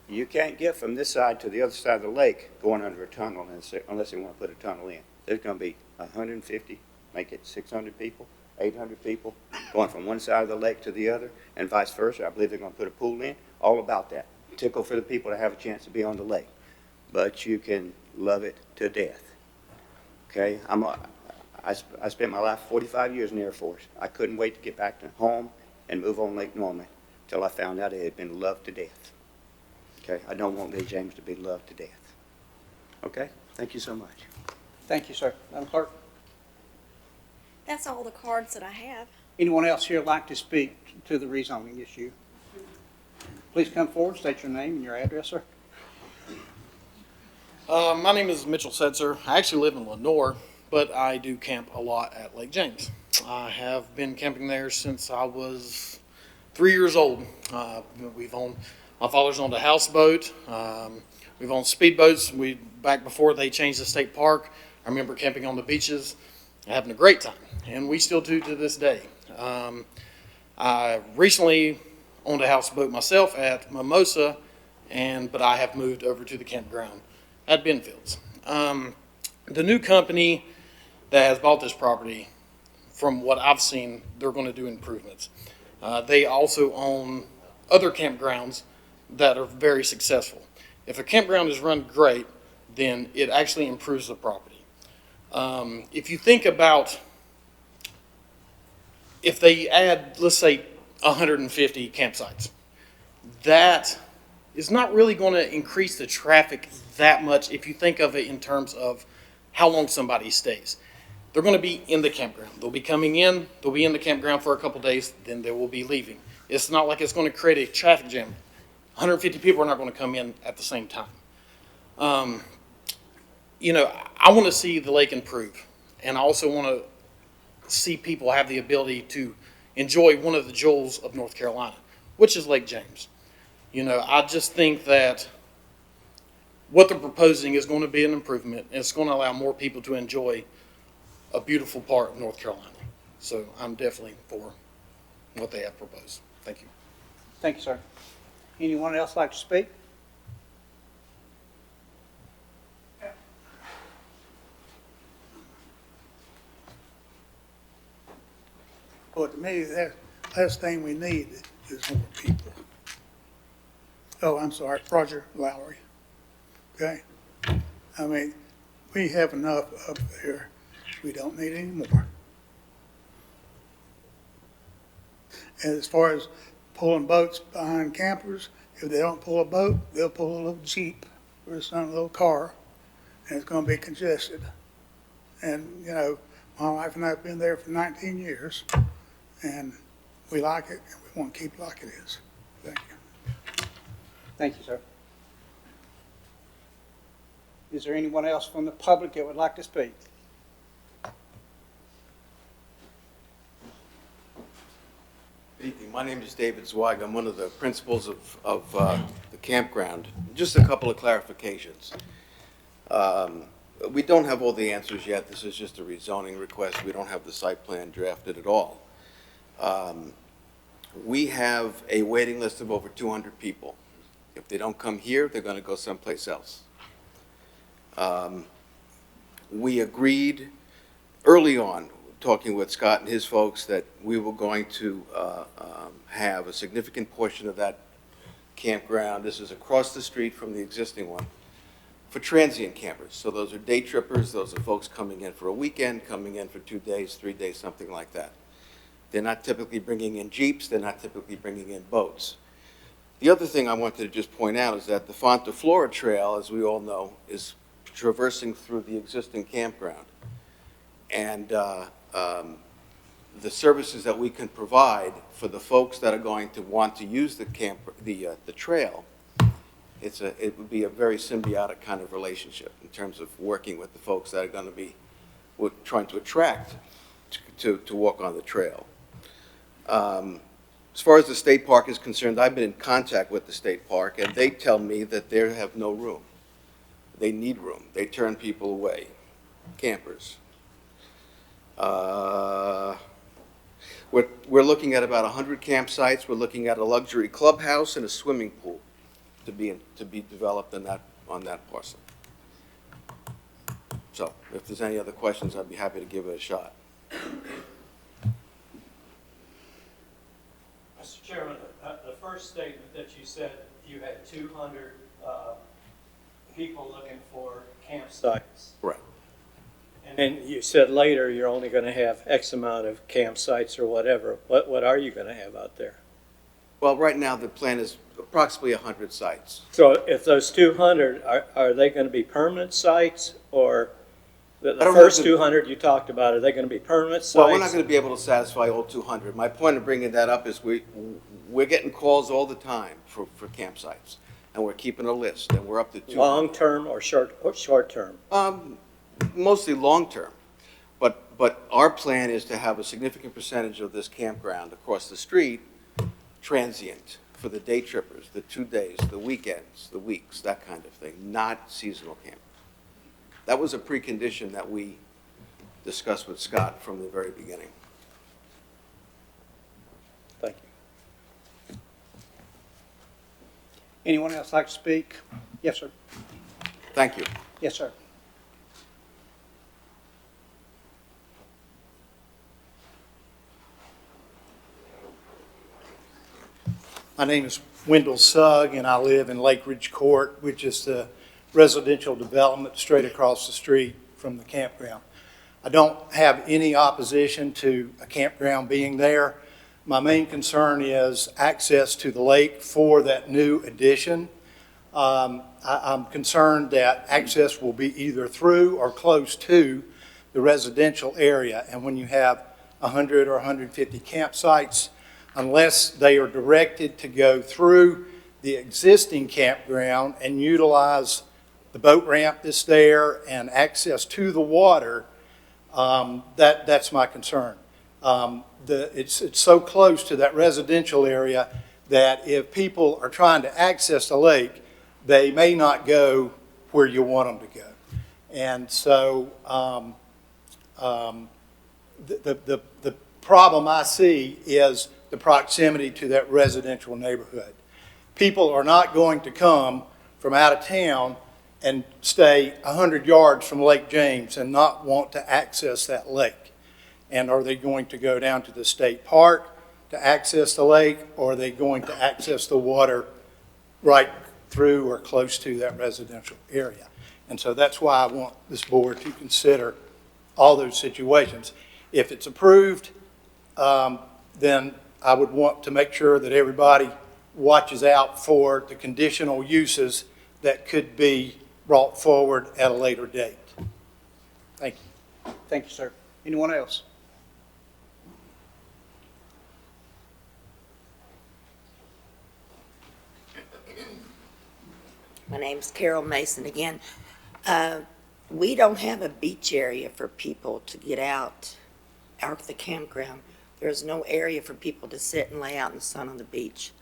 You can't get from this side to the other side of the lake going under a tunnel unless they want to put a tunnel in. There's going to be 150, make it 600 people, 800 people going from one side of the lake to the other and vice versa. I believe they're going to put a pool in. All about that. Tickle for the people to have a chance to be on the lake. But you can love it to death. Okay? I spent my life 45 years in the Air Force. I couldn't wait to get back to home and move on Lake Norman until I found out it had been loved to death. Okay? I don't want Lake James to be loved to death. Okay? Thank you so much. Thank you, sir. Madam Clerk? That's all the cards that I have. Anyone else here like to speak to the rezoning issue? Please come forward, state your name and your address, sir. My name is Mitchell Setzer. I actually live in Lenore, but I do camp a lot at Lake James. I have been camping there since I was 3 years old. My father's owned a houseboat. We've owned speedboats. Back before they changed the state park, I remember camping on the beaches, having a great time, and we still do to this day. I recently owned a houseboat myself at Mimosa, but I have moved over to the campground at Benfields. The new company that has bought this property from what I've seen, they're going to do improvements. They also own other campgrounds that are very successful. If a campground is run great, then it actually improves the property. If you think about if they add, let's say, 150 campsites, that is not really going to increase the traffic that much if you think of it in terms of how long somebody stays. They're going to be in the campground. They'll be coming in, they'll be in the campground for a couple days, then they will be leaving. It's not like it's going to create a traffic jam. 150 people are not going to come in at the same time. You know, I want to see the lake improve, and I also want to see people have the ability to enjoy one of the jewels of North Carolina, which is Lake James. You know, I just think that what they're proposing is going to be an improvement, and it's going to allow more people to enjoy a beautiful part of North Carolina. So I'm definitely for what they have proposed. Thank you. Thank you, sir. Anyone else like to speak? Well, to me, the last thing we need is more people. Oh, I'm sorry, Roger Lowry. Okay? I mean, we have enough up there. We don't need any more. And as far as pulling boats behind campers, if they don't pull a boat, they'll pull a little Jeep or some little car, and it's going to be congested. And, you know, my wife and I have been there for 19 years, and we like it, and we want to keep it like it is. Thank you. Thank you, sir. Is there anyone else from the public that would like to speak? Good evening. My name is David Zweig. I'm one of the principals of the campground. Just a couple of clarifications. We don't have all the answers yet. This is just a rezoning request. We don't have the site plan drafted at all. We have a waiting list of over 200 people. If they don't come here, they're going to go someplace else. We agreed early on, talking with Scott and his folks, that we were going to have a significant portion of that campground, this is across the street from the existing one, for transient campers. So those are day trippers, those are folks coming in for a weekend, coming in for 2 days, 3 days, something like that. They're not typically bringing in Jeeps, they're not typically bringing in boats. The other thing I wanted to just point out is that the Font de Flora Trail, as we all know, is traversing through the existing campground. And the services that we can provide for the folks that are going to want to use the trail, it would be a very symbiotic kind of relationship in terms of working with the folks that are going to be trying to attract to walk on the trail. As far as the state park is concerned, I've been in contact with the state park, and they tell me that they have no room. They need room. They turn people away, campers. We're looking at about 100 campsites. We're looking at a luxury clubhouse and a swimming pool to be developed on that parcel. So if there's any other questions, I'd be happy to give it a shot. Mr. Chairman, the first statement that you said you had 200 people looking for campsites. Right. And then you said later you're only going to have X amount of campsites or whatever. What are you going to have out there? Well, right now the plan is approximately 100 sites. So if those 200, are they going to be permanent sites, or the first 200 you talked about, are they going to be permanent sites? Well, we're not going to be able to satisfy all 200. My point of bringing that up is we're getting calls all the time for campsites, and we're keeping a list, and we're up to 200. Long-term or short-term? Mostly long-term. But our plan is to have a significant percentage of this campground across the street transient for the day trippers, the 2 days, the weekends, the weeks, that kind of thing, not seasonal campers. That was a precondition that we discussed with Scott from the very beginning. Thank you. Anyone else like to speak? Yes, sir. Thank you. Yes, sir. My name is Wendell Sugg, and I live in Lake Ridge Court, which is the residential development straight across the street from the campground. I don't have any opposition to a campground being there. My main concern is access to the lake for that new addition. I'm concerned that access will be either through or close to the residential area. And when you have 100 or 150 campsites, unless they are directed to go through the existing campground and utilize the boat ramp that's there and access to the water, that's my concern. It's so close to that residential area that if people are trying to access the lake, they may not go where you want them to go. And so the problem I see is the proximity to that residential neighborhood. People are not going to come from out of town and stay 100 yards from Lake James and not want to access that lake. And are they going to go down to the state park to access the lake, or are they going to access the water right through or close to that residential area? And so that's why I want this board to consider all those situations. If it's approved, then I would want to make sure that everybody watches out for the conditional uses that could be brought forward at a later date. Thank you. Thank you, sir. Anyone else? My name's Carol Mason again. We don't have a beach area for people to get out of the campground. There's no area for people to sit and lay out in the sun on the beach.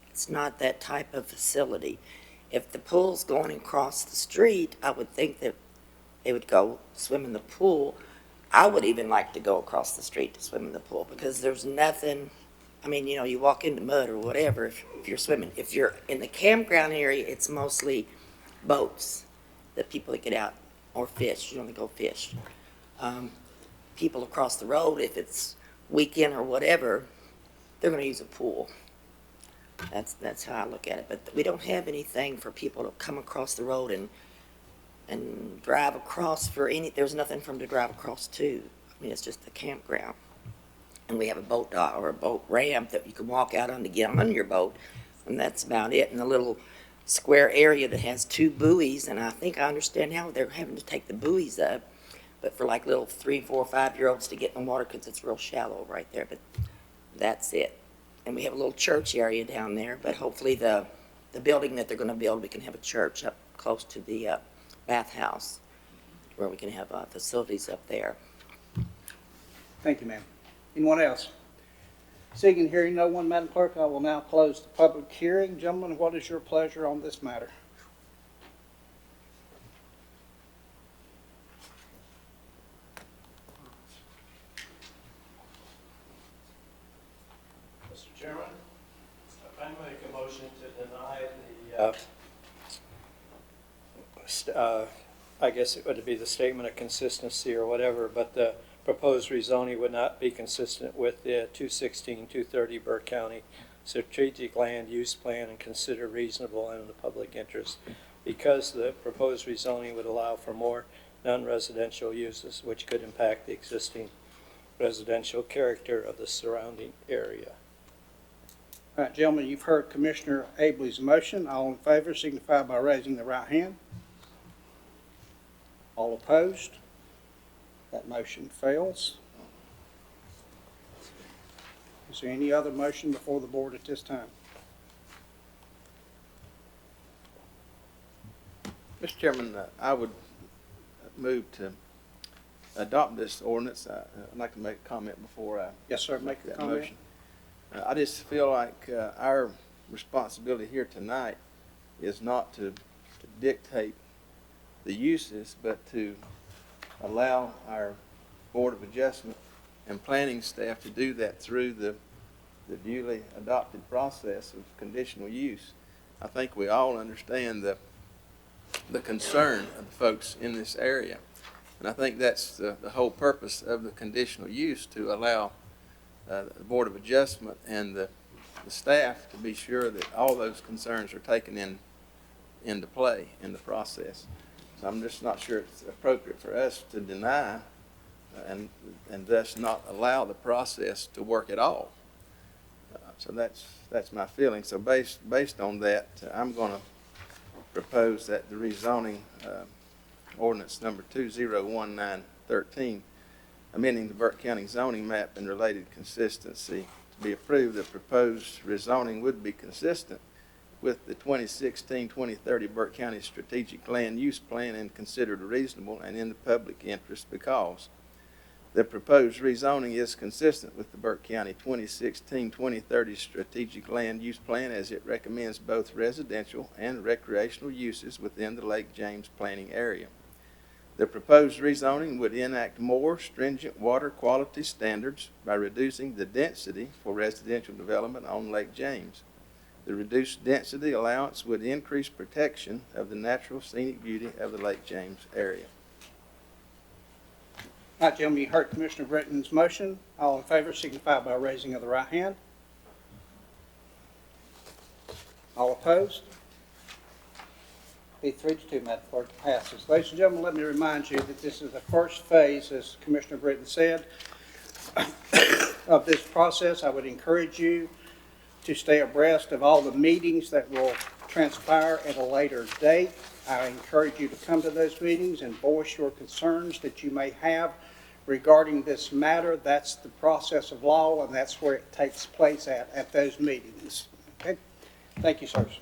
It's not that type of facility. If the pool's going across the street, I would think that they would go swim in the pool. I would even like to go across the street to swim in the pool because there's nothing, I mean, you know, you walk into mud or whatever if you're swimming. If you're in the campground area, it's mostly boats that people that get out or fish. You only go fish. People across the road, if it's weekend or whatever, they're going to use a pool. That's how I look at it. But we don't have anything for people to come across the road and drive across for any. There's nothing for them to drive across to. I mean, it's just a campground. And we have a boat dock or a boat ramp that you can walk out on to get on your boat, and that's about it. And a little square area that has 2 buoys, and I think I understand how they're having to take the buoys up, but for like little 3, 4, 5-year-olds to get in the water because it's real shallow right there. But that's it. And we have a little church area down there, but hopefully the building that they're going to build, we can have a church up close to the bathhouse where we can have facilities up there. Thank you, ma'am. Anyone else? Seeing and hearing no one, Madam Clerk, I will now close the public hearing. Gentlemen, what is your pleasure on this matter? Mr. Chairman, I make a motion to deny the, I guess it would be the statement of consistency or whatever, but the proposed rezoning would not be consistent with the 216-230 Burke County Strategic Land Use Plan and consider reasonable and in the public interest because the proposed rezoning would allow for more non-residential uses which could impact the existing residential character of the surrounding area. All right, gentlemen, you've heard Commissioner Abley's motion. All in favor signify by raising the right hand. All opposed? That motion fails. Is there any other motion before the board at this time? Mr. Chairman, I would move to adopt this ordinance. I'd like to make a comment before I Yes, sir, make a that comment. motion. I just feel like our responsibility here tonight is not to dictate the uses, but to allow our Board of Adjustment and planning staff to do that through the duly adopted process of conditional use. I think we all understand the concern of the folks in this area. And I think that's the whole purpose of the conditional use, to allow the Board of Adjustment and the the staff to be sure that all those concerns are taken into play in the process. So I'm just not sure it's appropriate for us to deny and thus not allow the process to work at all. So that's my feeling. So based on that, I'm going to propose that the rezoning ordinance number 201913, amending the Burke County zoning map and related consistency, to be approved. The proposed rezoning would be consistent with the 2016-2030 Burke County Strategic Land Use Plan and considered reasonable and in the public interest because the proposed rezoning is consistent with the Burke County 2016-2030 Strategic Land Use Plan as it recommends both residential and recreational uses within the Lake James planning area. The proposed rezoning would enact more stringent water quality standards by reducing the density for residential development on Lake James. The reduced density allowance would increase protection of the natural scenic beauty of the Lake James area. All right, gentlemen, you heard Commissioner Britton's motion. All in favor signify by raising of the right hand. All opposed? Be 3-2, Madam Clerk, passes. Ladies and gentlemen, let me remind you that this is the first phase, as Commissioner Britton said, of this process. I would encourage you to stay abreast of all the meetings that will transpire at a later date. I encourage you to come to those meetings and voice your concerns that you may have regarding this matter. That's the process of law, and that's where it takes place at those meetings. Okay? Thank you, sirs.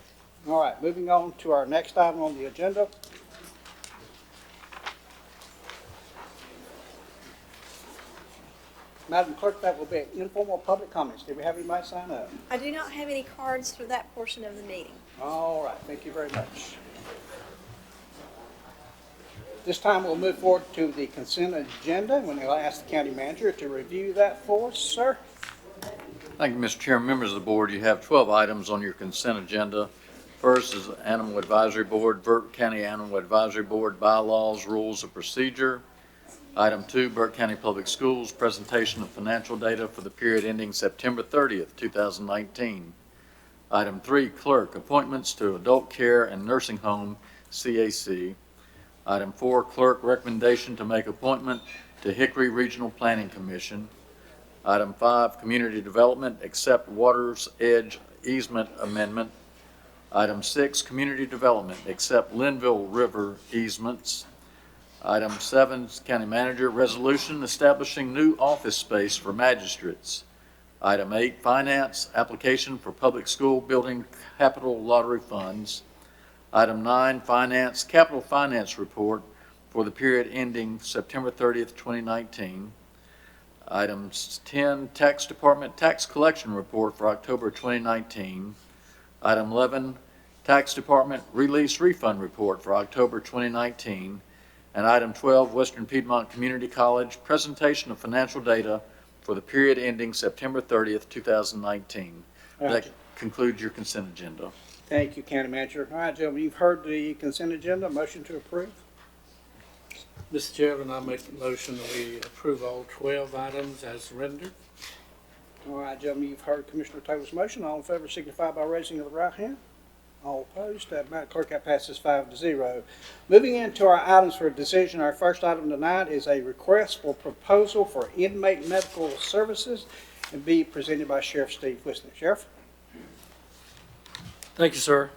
All right, moving on to our next item on the agenda. Madam Clerk, that will be informal public comments. Did we have anybody sign up? I do not have any cards for that portion of the meeting. All right, thank you very much. This time we'll move forward to the consent agenda. I'm going to ask the county manager to review that for us, sir. Thank you, Mr. Chairman. Members of the board, you have 12 items on your consent agenda. First is Animal Advisory Board, Burke County Animal Advisory Board bylaws, rules of procedure. Item 2, Burke County Public Schools, presentation of financial data for the period ending September 30th, 2019. Item 3, clerk, appointments to adult care and nursing home, CAC. Item 4, clerk, recommendation to make appointment to Hickory Regional Planning Commission. Item 5, community development, accept Water's Edge easement amendment. Item 6, community development, accept Linville River easements. Item 7, county manager, resolution establishing new office space for magistrates. Item 8, finance, application for public school building capital lottery funds. Item 9, finance, capital finance report for the period ending September 30th, 2019. Item 10, tax department tax collection report for October 2019. Item 11, tax department release refund report for October 2019. And item 12, Western Piedmont Community College, presentation of financial data for the period ending September 30th, 2019. That concludes your consent agenda. Thank you, county manager. All right, gentlemen, you've heard the consent agenda. Motion to approve. Mr. Chairman, I make the motion that we approve all 12 items as rendered. All right, gentlemen, you've heard Commissioner Taylor's motion. All in favor signify by raising of the right hand. All opposed? Madam Clerk, that passes 5-0. Moving into our items for decision, our first item tonight is a request for proposal for inmate medical services and be presented by Sheriff Steve Wisnick. Sheriff? Thank you, sir.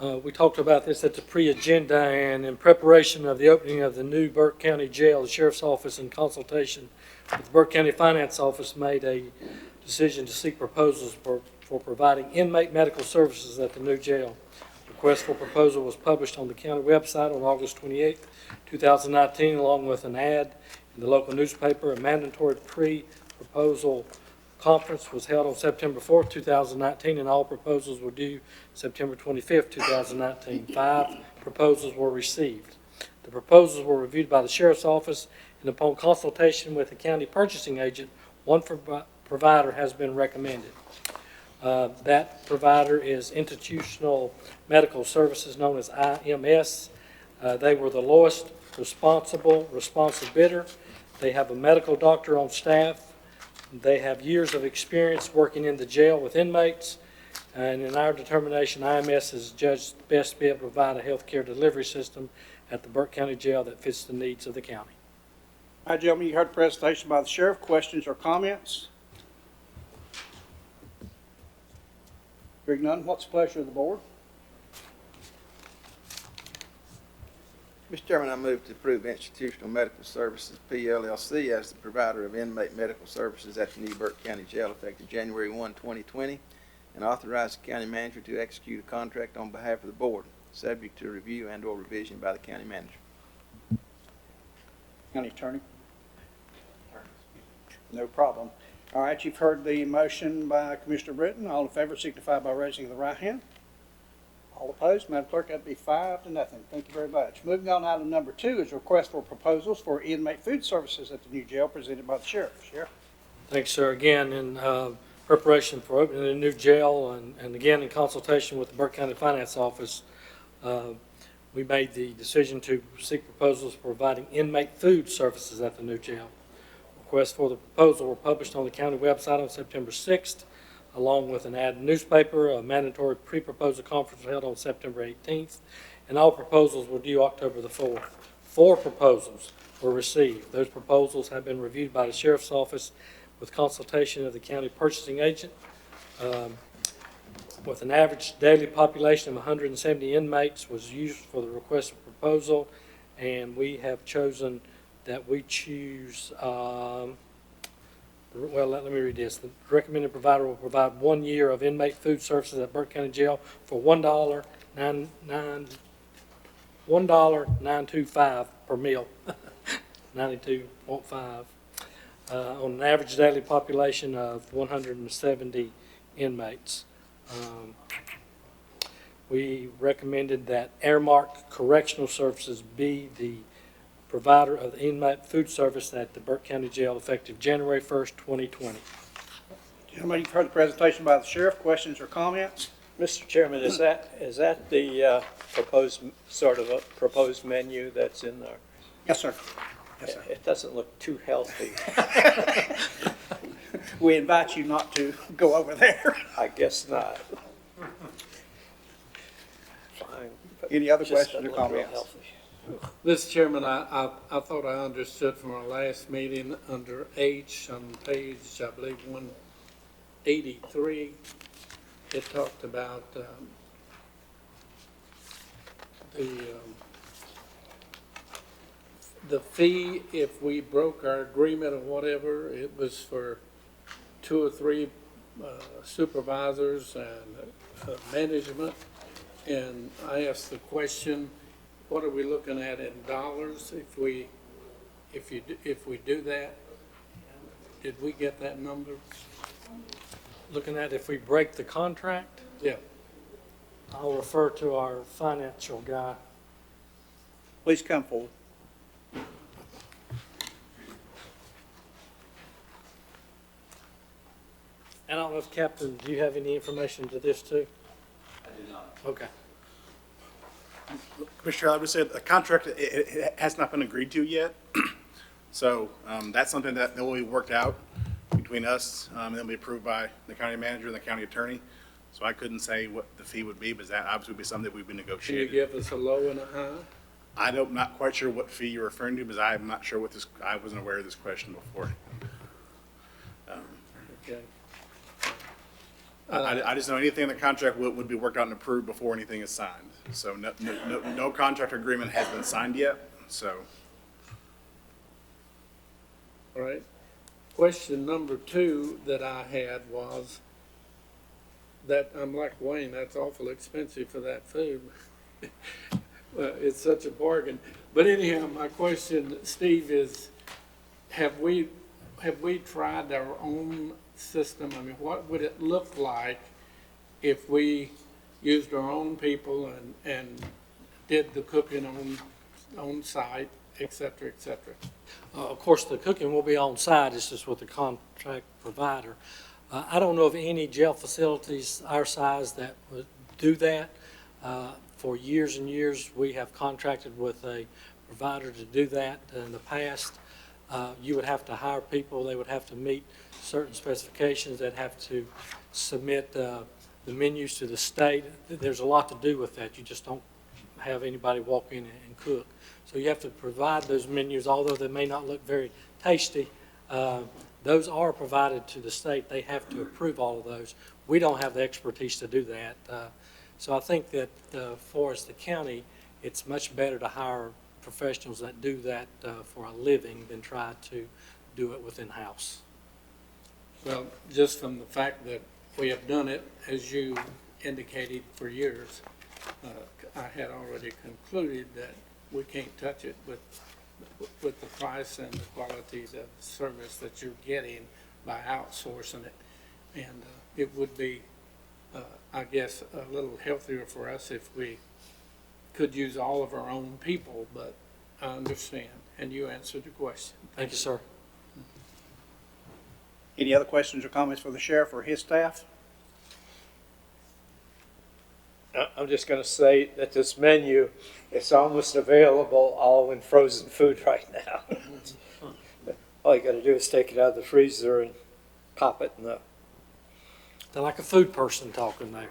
We talked about this at the pre-agenda, and in preparation of the opening of the new Burke County Jail, the Sheriff's Office, in consultation with the Burke County Finance Office, made a decision to seek proposals for providing inmate medical services at the new jail. Request for proposal was published on the county website on August 28, 2019, along with an ad in the local newspaper. A mandatory pre-proposal conference was held on September 4th, 2019, and all proposals were due September 25th, 2019. 5 proposals were received. The proposals were reviewed by the Sheriff's Office, and upon consultation with the county purchasing agent, one provider has been recommended. That provider is Institutional Medical Services, known as IMS. They were the lowest responsive bidder. They have a medical doctor on staff. They have years of experience working in the jail with inmates, and in our determination, IMS is judged best to be able to provide a healthcare delivery system at the Burke County Jail that fits the needs of the county. All right, gentlemen, you heard the presentation by the sheriff. Questions or comments? Hearing none, what's the pleasure of the board? Mr. Chairman, I move to approve Institutional Medical Services, PLLC, as the provider of inmate medical services at the new Burke County Jail effective January 1, 2020, and authorize the county manager to execute a contract on behalf of the board, subject to review and/or revision by the county manager. County attorney? No problem. All right, you've heard the motion by Commissioner Britton. All in favor signify by raising the right hand. All opposed, Madam Clerk, that'd be 5-0. Thank you very much. Moving on, item number 2 is request for proposals for inmate food services at the new jail presented by the sheriff. Sheriff? Thanks, sir. Again, in preparation for opening a new jail and again in consultation with the Burke County Finance Office, we made the decision to seek proposals for providing inmate food services at the new jail. Requests for the proposal were published on the county website on September 6th, along with an ad in the newspaper. A mandatory pre-proposal conference was held on September 18th, and all proposals were due October the 4th. 4 proposals were received. Those proposals have been reviewed by the sheriff's office with consultation of the county purchasing agent. With an average daily population of 170 inmates was used for the requested proposal, and we have chosen that we choose, well, let me read this. The recommended provider will provide 1 year of inmate food services at Burke County Jail for $1.925 per meal, 92.5, on an average daily population of 170 inmates. We recommended that Airmark Correctional Services be the provider of the inmate food service at the Burke County Jail effective January 1st, 2020. Gentlemen, you've heard the presentation by the sheriff. Questions or comments? Mr. Chairman, is that the proposed, sort of a proposed menu that's in there? Yes, sir. Yes, sir. It doesn't look too healthy. We invite you not to go over there. I guess not. Fine. Any other Just questions or doesn't look real comments? healthy. Mr. Chairman, I thought I understood from our last meeting under H on page, I believe, 183, it talked about the fee if we broke our agreement or whatever. It was for 2 or 3 supervisors and management. And I asked the question, what are we looking at in dollars if we do that? Did we get that number? Looking at if we break the contract, Yeah. I'll refer to our financial guy. Please come forward. I don't know if Captain, do you have any information to this too? I do not. Okay. Commissioner, I would say the contract, it has not been agreed to yet. So that's something that will be worked out between us, and then be approved by the county manager and the county attorney. So I couldn't say what the fee would be, but that obviously would be something that we've been Can you negotiating. give us a low and a high? I'm not quite sure what fee you're referring to, because I'm not sure what this, I wasn't aware of this question before. Okay. I just know anything in the contract would be worked out and approved before anything is signed. So no contract agreement has been signed yet, so. All right. Question number 2 that I had was that, I'm like Wayne, that's awful expensive for that food. It's such a bargain. But anyhow, my question, Steve, is have we tried our own system? I mean, what would it look like if we used our own people and did the cooking on site, et cetera, et cetera? Of course, the cooking will be on site. It's just with the contract provider. I don't know of any jail facilities our size that would do that. For years and years, we have contracted with a provider to do that in the past. You would have to hire people, they would have to meet certain specifications, they'd have to submit the menus to the state. There's a lot to do with that. You just don't have anybody walk in and cook. So you have to provide those menus, although they may not look very tasty. Those are provided to the state. They have to approve all of those. We don't have the expertise to do that. So I think that for us, the county, it's much better to hire professionals that do that for a living than try to do it within-house. Well, just from the fact that we have done it, as you indicated, for years, I had already concluded that we can't touch it with the price and the quality of the service that you're getting by outsourcing it. And it would be, I guess, a little healthier for us if we could use all of our own people, but I understand, and you answered the question. Thank you, sir. Any other questions or comments for the sheriff or his staff? I'm just going to say that this menu is almost available all in frozen food right now. All you got to do is take it out of the freezer and pop it in the. They're like a food person talking there.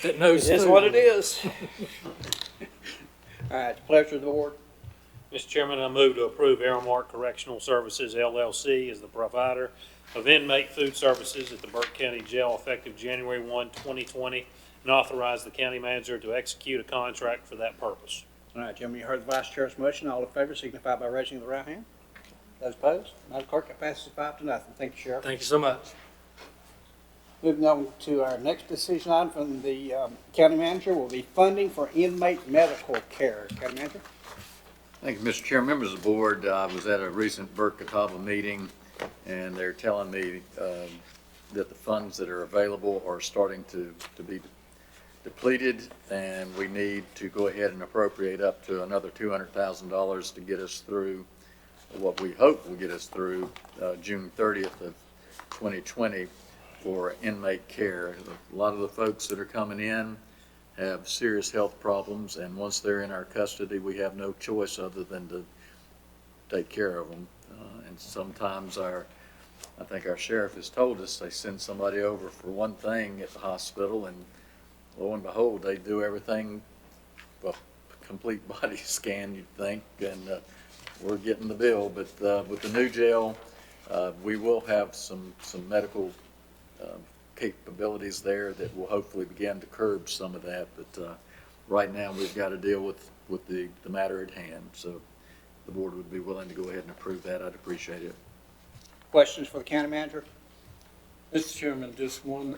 That knows It is food. what it is. All right, pleasure of the board. Mr. Chairman, I move to approve Aramark Correctional Services LLC as the provider of inmate food services at the Burke County Jail effective January 1, 2020, and authorize the county manager to execute a contract for that purpose. All right, gentlemen, you heard the vice chair's motion. All in favor signify by raising the right hand. Those opposed? Madam Clerk, it passes 5-0. Thank you, Sheriff. Thank you so much. Moving on to our next decision item from the county manager will be funding for inmate medical care. County manager? Thank you, Mr. Chair. Members of the board, I was at a recent Burke Catawba meeting, and they're telling me that the funds that are available are starting to be depleted, and we need to go ahead and appropriate up to another $200,000 to get us through what we hope will get us through June 30th of 2020 for inmate care. A lot of the folks that are coming in have serious health problems, and once they're in our custody, we have no choice other than to take care of them. And sometimes I think our sheriff has told us they send somebody over for one thing at the hospital, and lo and behold, they do everything, well, complete body scan, you'd think, and we're getting the bill. But with the new jail, we will have some medical capabilities there that will hopefully begin to curb some of that. But right now, we've got to deal with the matter at hand. So if the board would be willing to go ahead and approve that, I'd appreciate it. Questions for the county manager? Mr. Chairman, just one,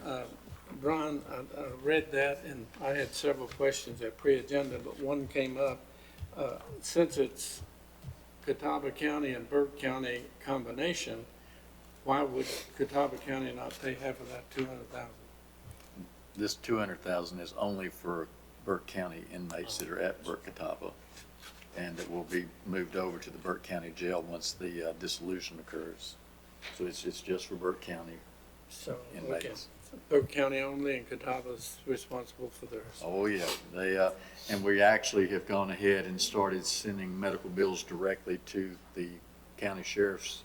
Brian, I read that and I had several questions at pre-agenda, but one came up. Since it's Catawba County and Burke County combination, why would Catawba County not pay half of that $200,000? This $200,000 is only for Burke County inmates that are at Burke Catawba, and it will be moved over to the Burke County Jail once the dissolution occurs. So it's just for Burke County So, inmates. okay. Burke County only and Catawba's responsible for theirs. Oh, yeah. They, and we actually have gone ahead and started sending medical bills directly to the county sheriffs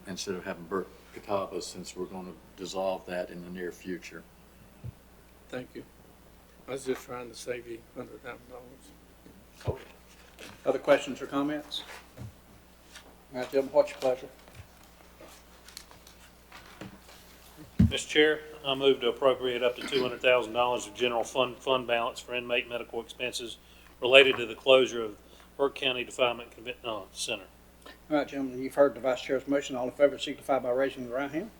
instead of having Burke Catawba, since we're going to dissolve that in the near future. Thank you. I was just trying to save you $100,000. Other questions or comments? All right, gentlemen, what's your pleasure? Mr. Chair, I move to appropriate up to $200,000 of general fund balance for inmate medical expenses related to the closure of Burke County Defilement Center. All right, gentlemen, you've heard the vice chair's motion. All in favor signify by raising the right hand.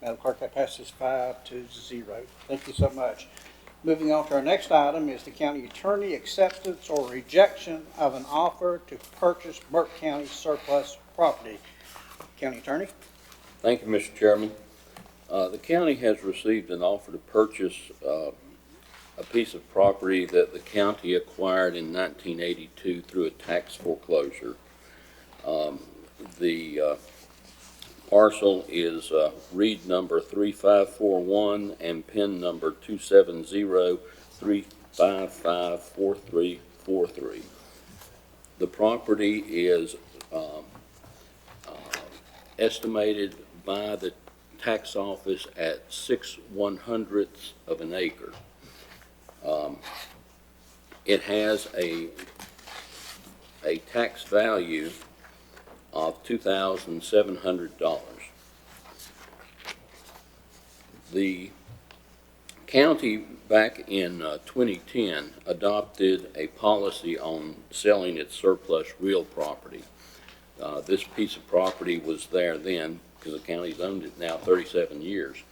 Madam Clerk, that passes 5-0. Thank you so much. Moving on to our next item is the county attorney acceptance or rejection of an offer to purchase Burke County surplus property. County attorney? Thank you, Mr. Chairman. The county has received an offer to purchase a piece of property that the county acquired in 1982 through a tax foreclosure. The parcel is read number 3541 and PIN number 270-355-4343. The property is estimated by the tax office at 6/100 of an acre. It has a tax value of $2,700. The county back in 2010 adopted a policy on selling its surplus real property. This piece of property was there then because the county's owned it now 37 years.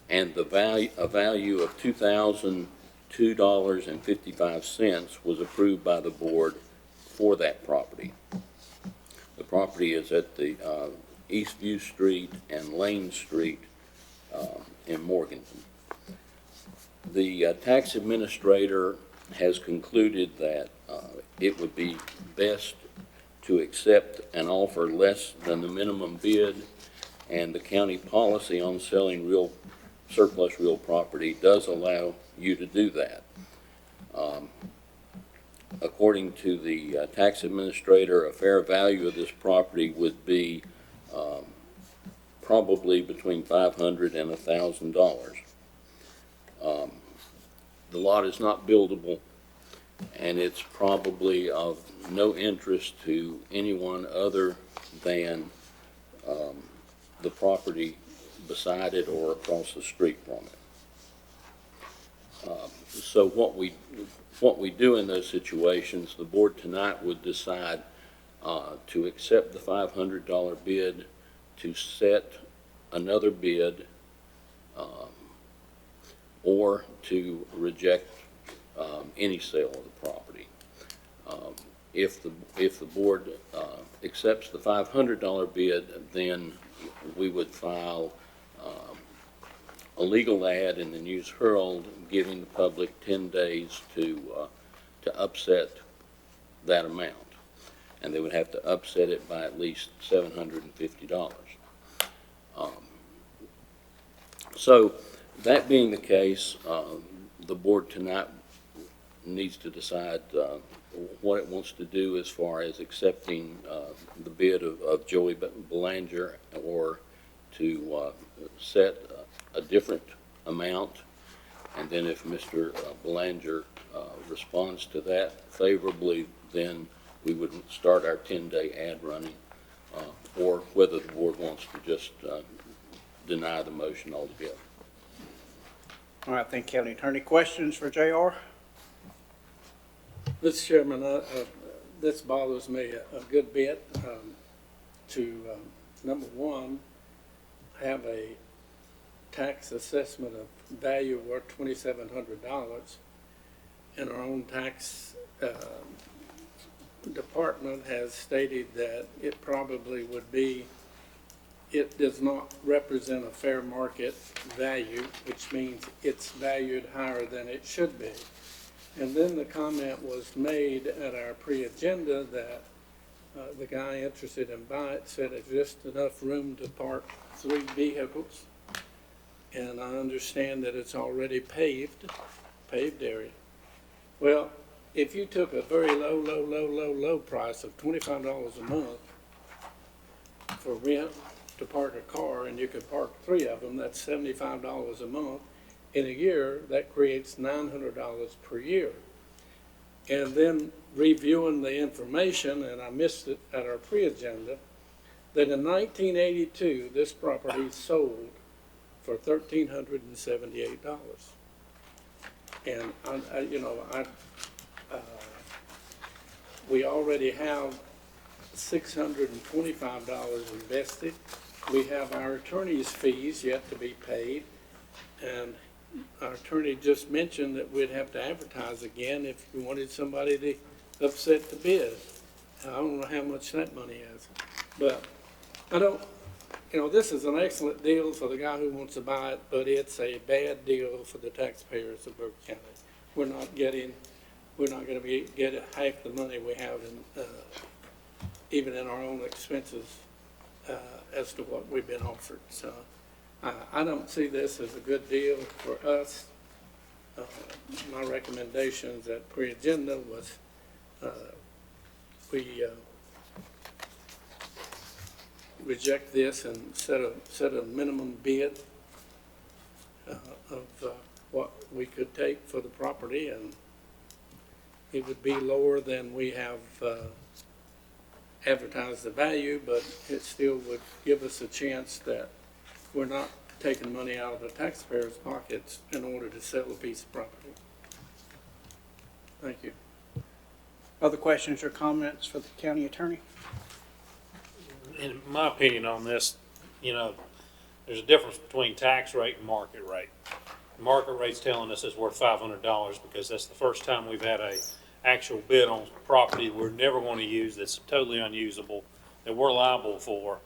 And a value of $2,002.55 was approved by the board for that property. The property is at the Eastview Street and Lane Street in Morganton. The tax administrator has concluded that it would be best to accept an offer less than the minimum bid, and the county policy on selling surplus real property does allow you to do that. According to the tax administrator, a fair value of this property would be probably between $500 and $1,000. The lot is not buildable, and it's probably of no interest to anyone other than the property beside it or across the street from it. So what we do in those situations, the board tonight would decide to accept the $500 bid, to set another bid, or to reject any sale of the property. If the board accepts the $500 bid, then we would file a legal ad in the News Herald giving the public 10 days to upset that amount. And they would have to upset it by at least $750. So that being the case, the board tonight needs to decide what it wants to do as far as accepting the bid of Joey Belanger, or to set a different amount. And then if Mr. Belanger responds to that favorably, then we would start our 10-day ad running, or whether the board wants to just deny the motion altogether. All right, thank you. County Attorney, questions for JR? Mr. Chairman, this bothers me a good bit, to, number one, have a tax assessment of value worth $2,700, and our own tax department has stated that it probably would be, it does not represent a fair market value, which means it's valued higher than it should be. And then the comment was made at our pre-agenda that the guy interested in buying it said it's just enough room to park 3 vehicles. And I understand that it's already paved area. Well, if you took a very low price of $25 a month for rent to park a car, and you could park 3 of them, that's $75 a month. In a year, that creates $900 per year. And then reviewing the information, and I missed it at our pre-agenda, that in 1982, this property sold for $1,378. And we already have $625 invested. We have our attorney's fees yet to be paid, and our attorney just mentioned that we'd have to advertise again if we wanted somebody to upset the bid. I don't know how much that money is, but this is an excellent deal for the guy who wants to buy it, but it's a bad deal for the taxpayers of Burke County. We're not going to get half the money we have in, even in our own expenses, as to what we've been offered. So I don't see this as a good deal for us. My recommendations at pre-agenda was we reject this and set a minimum bid of what we could take for the property, and it would be lower than we have advertised the value, but it still would give us a chance that we're not taking money out of the taxpayers' pockets in order to sell a piece of property. Thank you. Other questions or comments for the county attorney? In my opinion on this, you know, there's a difference between tax rate and market rate. Market rate's telling us it's worth $500 because that's the first time we've had a actual bid on property we're never going to use, that's totally unusable, that we're liable for.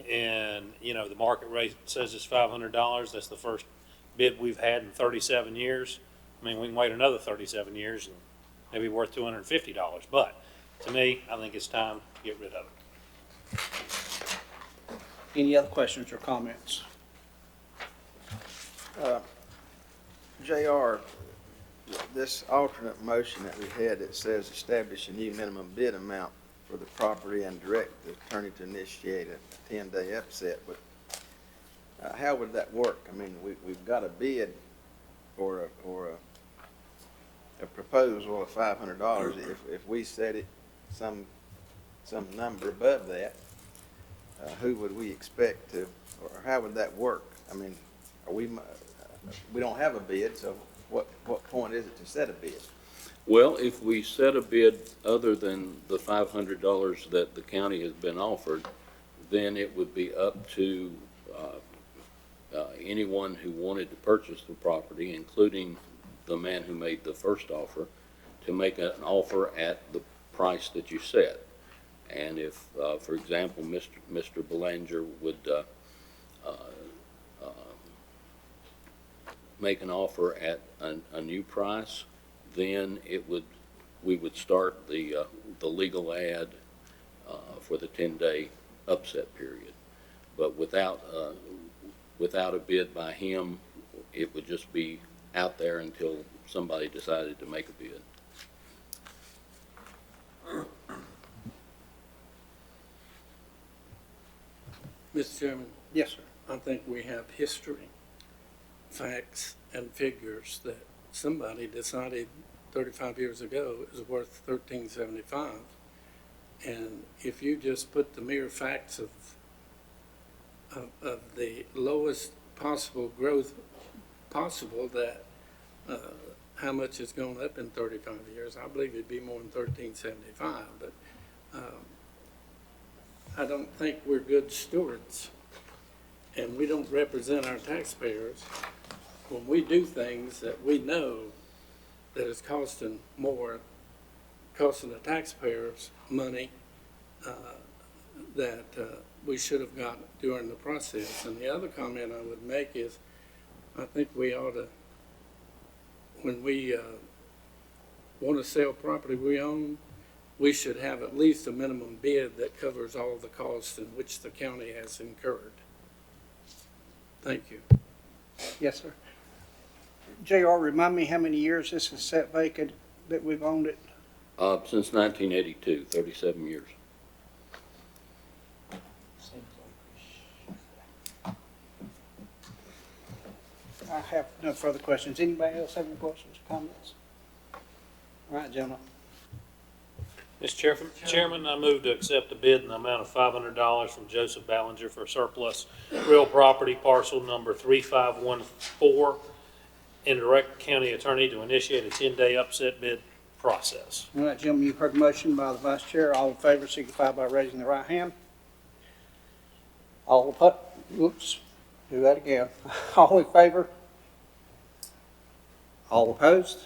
And, you know, the market rate says it's $500. That's the first bid we've had in 37 years. I mean, we can wait another 37 years and maybe worth $250. But to me, I think it's time to get rid of it. Any other questions or comments? JR, this alternate motion that we had that says establish a new minimum bid amount for the property and direct the attorney to initiate a 10-day upset, but how would that work? I mean, we've got a bid or a proposal of $500. If we set it some number above that, who would we expect to, or how would that work? I mean, we don't have a bid, so what point is it to set a bid? Well, if we set a bid other than the $500 that the county has been offered, then it would be up to anyone who wanted to purchase the property, including the man who made the first offer, to make an offer at the price that you set. And if, for example, Mr. Belanger would make an offer at a new price, then we would start the legal ad for the 10-day upset period. But without a bid by him, it would just be out there until somebody decided to make a bid. Mr. Chairman? Yes, sir. I think we have history, facts, and figures that somebody decided 35 years ago it was worth $13.75. And if you just put the mere facts of the lowest possible growth possible, that how much has gone up in 35 years, I believe it'd be more than $13.75. But I don't think we're good stewards, and we don't represent our taxpayers when we do things that we know that is costing the taxpayers money that we should have got during the process. And the other comment I would make is, I think we ought to, when we want to sell property we own, we should have at least a minimum bid that covers all the costs in which the county has incurred. Thank you. Yes, sir. JR, remind me how many years this is set vacant that we've owned it? Since 1982, 37 years. I have no further questions. Anybody else have any questions or comments? All right, gentlemen. Mr. Chairman, I move to accept the bid in the amount of $500 from Joseph Ballinger for surplus real property parcel number 3514, and direct county attorney to initiate a 10-day upset bid process. All right, gentlemen, you've heard the motion by the vice chair. All in favor signify by raising the right hand. All opposed? Oops, do that again. All in favor? All opposed?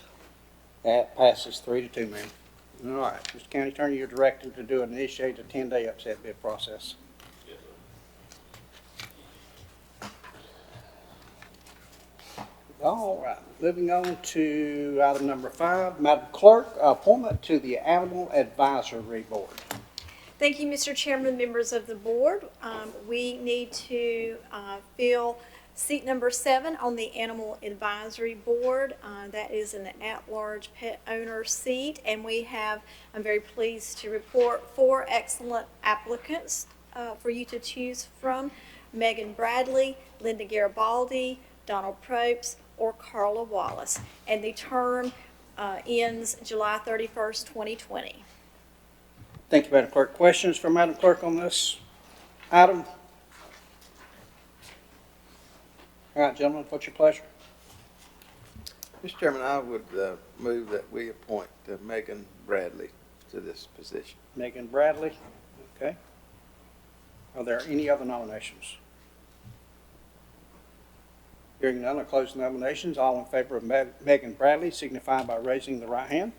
That passes 3-2, ma'am. All right, Mr. County Attorney, you're directed to initiate a 10-day upset bid process. All right, moving on to item number 5, Madam Clerk, appointment to the Animal Advisory Board. Thank you, Mr. Chairman, members of the board. We need to fill Seat number 7 on the Animal Advisory Board, that is an at-large pet owner seat, and we have, I'm very pleased to report, 4 excellent applicants for you to choose from: Megan Bradley, Linda Garibaldi, Donald Probst, or Carla Wallace. And the term ends July 31st, 2020. Thank you, Madam Clerk. Questions for Madam Clerk on this item? All right, gentlemen, what's your pleasure? Mr. Chairman, I would move that we appoint Megan Bradley to this position. Megan Bradley, okay. Are there any other nominations? Hearing none, I'll close the nominations. All in favor of Megan Bradley signify by raising the right hand.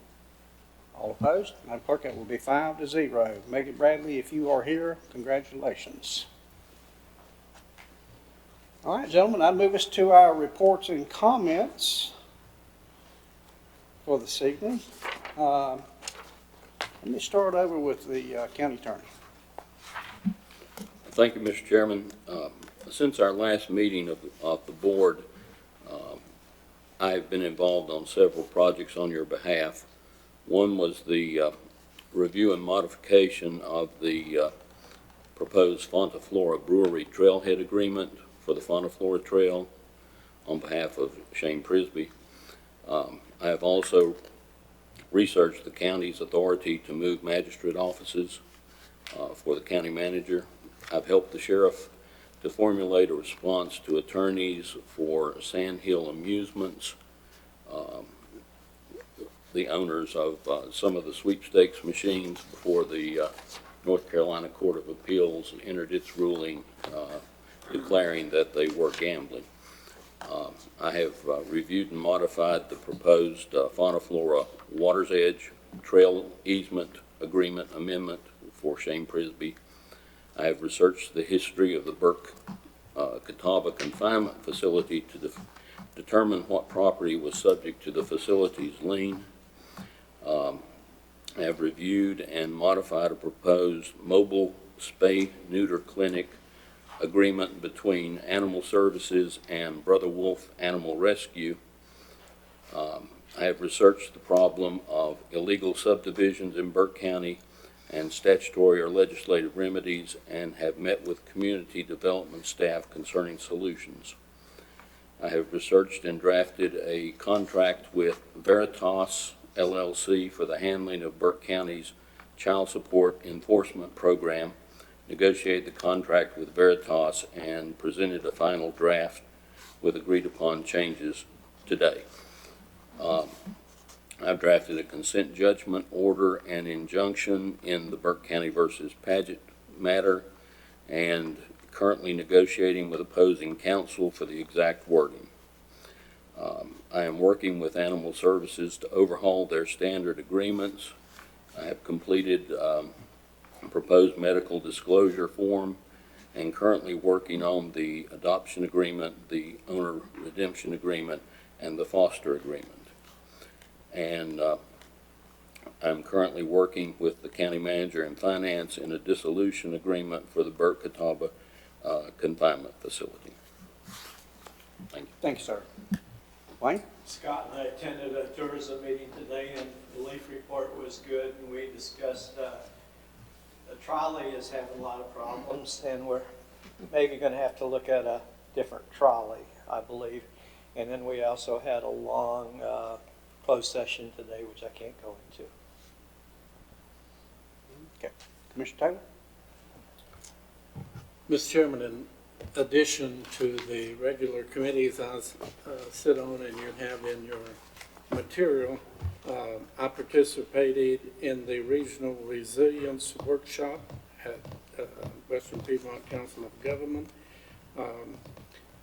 All opposed? Madam Clerk, it will be 5-0. Megan Bradley, if you are here, congratulations. All right, gentlemen, I'll move us to our reports and comments for this evening. Let me start over with the county attorney. Thank you, Mr. Chairman. Since our last meeting of the board, I've been involved on several projects on your behalf. One was the review and modification of the proposed Fonta Flora Brewery Trailhead Agreement for the Fonta Flora Trail on behalf of Shane Prisby. I have also researched the county's authority to move magistrate offices for the county manager. I've helped the sheriff to formulate a response to attorneys for Sand Hill Amusements, the owners of some of the sweepstakes machines, before the North Carolina Court of Appeals entered its ruling declaring that they were gambling. I have reviewed and modified the proposed Fauna Flora Water's Edge Trail Easement Agreement Amendment for Shane Prisby. I have researched the history of the Burke Catawba Confinement Facility to determine what property was subject to the facility's lien. I have reviewed and modified a proposed mobile spay-neuter clinic agreement between Animal Services and Brother Wolf Animal Rescue. I have researched the problem of illegal subdivisions in Burke County and statutory or legislative remedies, and have met with community development staff concerning solutions. I have researched and drafted a contract with Veritas LLC for the handling of Burke County's child support enforcement program, negotiated the contract with Veritas, and presented a final draft with agreed upon changes today. I've drafted a consent judgment order and injunction in the Burke County versus Paget matter, and currently negotiating with opposing counsel for the exact wording. I am working with Animal Services to overhaul their standard agreements. I have completed a proposed medical disclosure form, and currently working on the adoption agreement, the owner redemption agreement, and the foster agreement. And I'm currently working with the county manager and finance in a dissolution agreement for the Burke Catawba confinement facility. Thank you. Thank you, sir. Wayne? Scott and I attended a tourism meeting today, and the leaf report was good, and we discussed the trolley is having a lot of problems, and we're maybe going to have to look at a different trolley, I believe. And then we also had a long closed session today, which I can't go into. Okay. Commissioner Taylor? Mr. Chairman, in addition to the regular committees I sit on and you have in your material, I participated in the Regional Resilience Workshop at Western Piedmont Council of Government.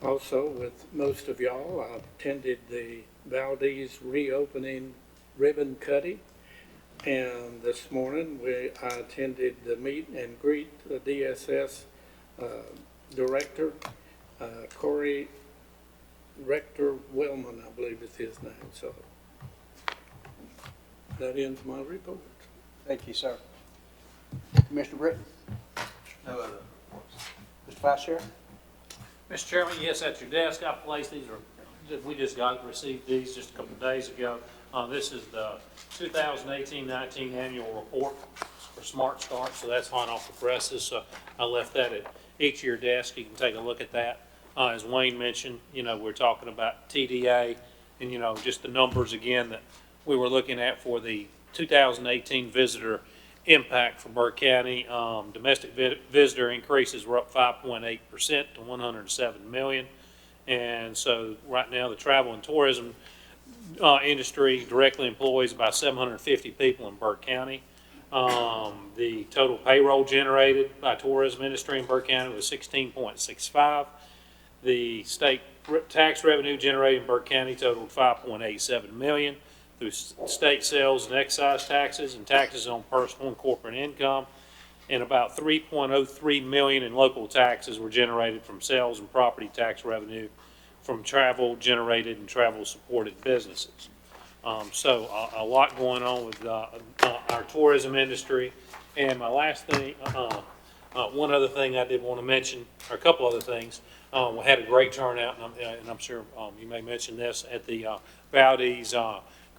Also, with most of y'all, I attended the Valdez reopening ribbon cutting. And this morning, I attended the meet and greet the DSS director, Corey Rector Wellman, I believe is his name. So that ends my report. Thank you, sir. Commissioner Britton? No other. Mr. Vice Chair? Mr. Chairman, yes, at your desk, I placed these, we just received these just a couple of days ago. This is the 2018-19 annual report for Smart Start, so that's hot off the presses. So I left that at each of your desk. You can take a look at that. As Wayne mentioned, we're talking about TDA and, just the numbers again that we were looking at for the 2018 visitor impact for Burke County. Domestic visitor increases were up 5.8% to 107 million. And so right now the travel and tourism industry directly employs about 750 people in Burke County. The total payroll generated by tourism industry in Burke County was 16.65. The state tax revenue generated in Burke County totaled 5.87 million through state sales and excise taxes and taxes on personal and corporate income, and about 3.03 million in local taxes were generated from sales and property tax revenue from travel generated and travel supported businesses. So a lot going on with our tourism industry. And my last thing, one other thing I did want to mention, or a couple other things. We had a great turnout, and I'm sure you may mention this, at the Valdez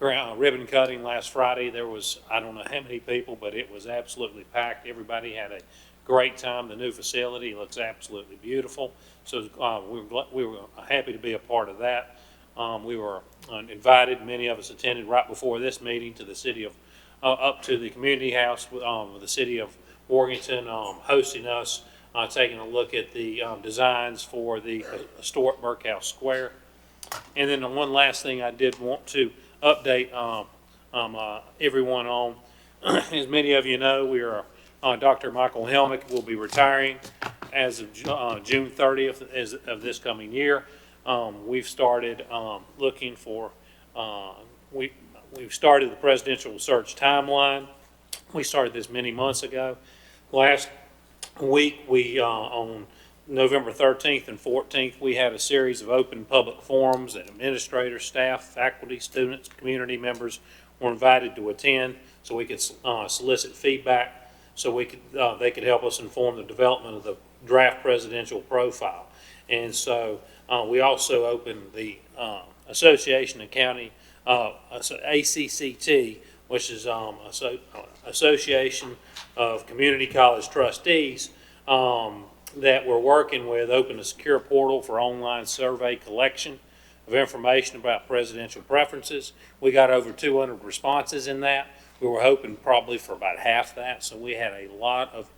ribbon cutting last Friday. There was, I don't know how many people, but it was absolutely packed. Everybody had a great time. The new facility looks absolutely beautiful. So we were happy to be a part of that. We were invited, many of us attended right before this meeting, to the city of, up to the community house with the city of Morganton hosting us, taking a look at the designs for the historic Burkhouse Square. And then the one last thing I did want to update everyone on, as many of you know, we are Dr. Michael Helmick will be retiring as of June 30th of this coming year. We've started looking for, we've started the presidential search timeline. We started this many months ago. Last week, we on November 13th and 14th, we had a series of open public forums that administrators, staff, faculty, students, community members were invited to attend so we could solicit feedback, so we could they could help us inform the development of the draft presidential profile. And so we also opened the Association of County, ACCT, which is Association of Community College Trustees, that we're working with, opened a secure portal for online survey collection of information about presidential preferences. We got over 200 responses in that. We were hoping probably for about half that, so we had a lot of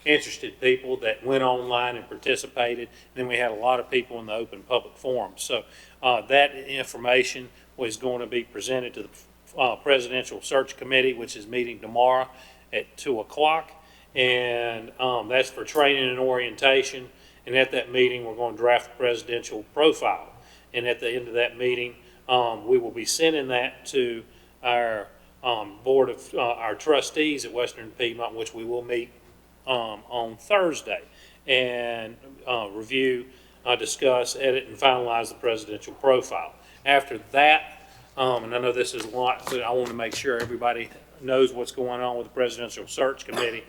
interested people that went online and participated. And then we had a lot of people in the open public forum. So that information was going to be presented to the Presidential Search Committee, which is meeting tomorrow at 2 o'clock. And that's for training and orientation. And at that meeting, we're going to draft a presidential profile. And at the end of that meeting, we will be sending that to our board of our trustees at Western Piedmont, which we will meet on Thursday, and review, discuss, edit, and finalize the presidential profile. After that, and I know this is a lot, so I want to make sure everybody knows what's going on with the Presidential Search Committee,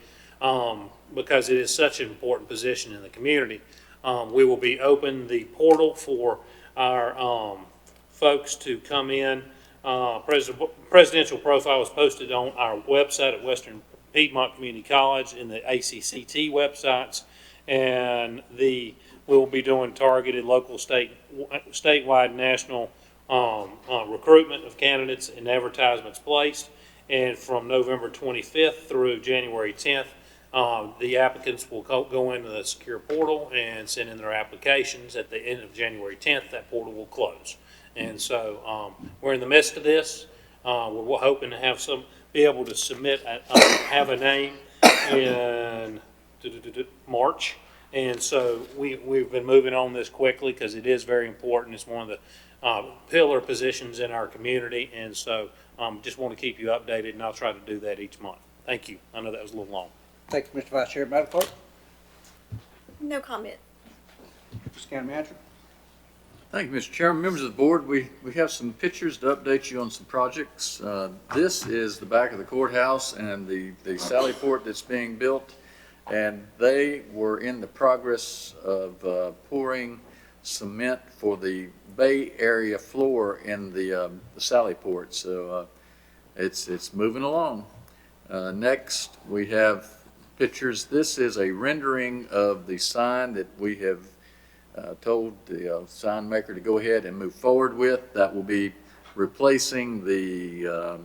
because it is such an important position in the community. We will be open the portal for our folks to come in. Presidential profile is posted on our website at Western Piedmont Community College in the ACCT websites, and we will be doing targeted local, statewide, national recruitment of candidates and advertisements placed. And from November 25th through January 10th, the applicants will go into the secure portal and send in their applications. At the end of January 10th, that portal will close. And so we're in the midst of this. We're hoping to have be able to submit, have a name in March. And so we've been moving on this quickly because it is very important. It's one of the pillar positions in our community. And so just want to keep you updated, and I'll try to do that each month. Thank you. I know that was a little long. Thank you, Mr. Vice Chair. Madam Clerk? No comment. Mr. County Manager? Thank you, Mr. Chairman. Members of the board, we have some pictures to update you on some projects. This is the back of the courthouse and the Sally Port that's being built. And they were in the progress of pouring cement for the Bay Area floor in the Sallyport. So it's moving along. Next, we have pictures. This is a rendering of the sign that we have told the sign maker to go ahead and move forward with. That will be replacing the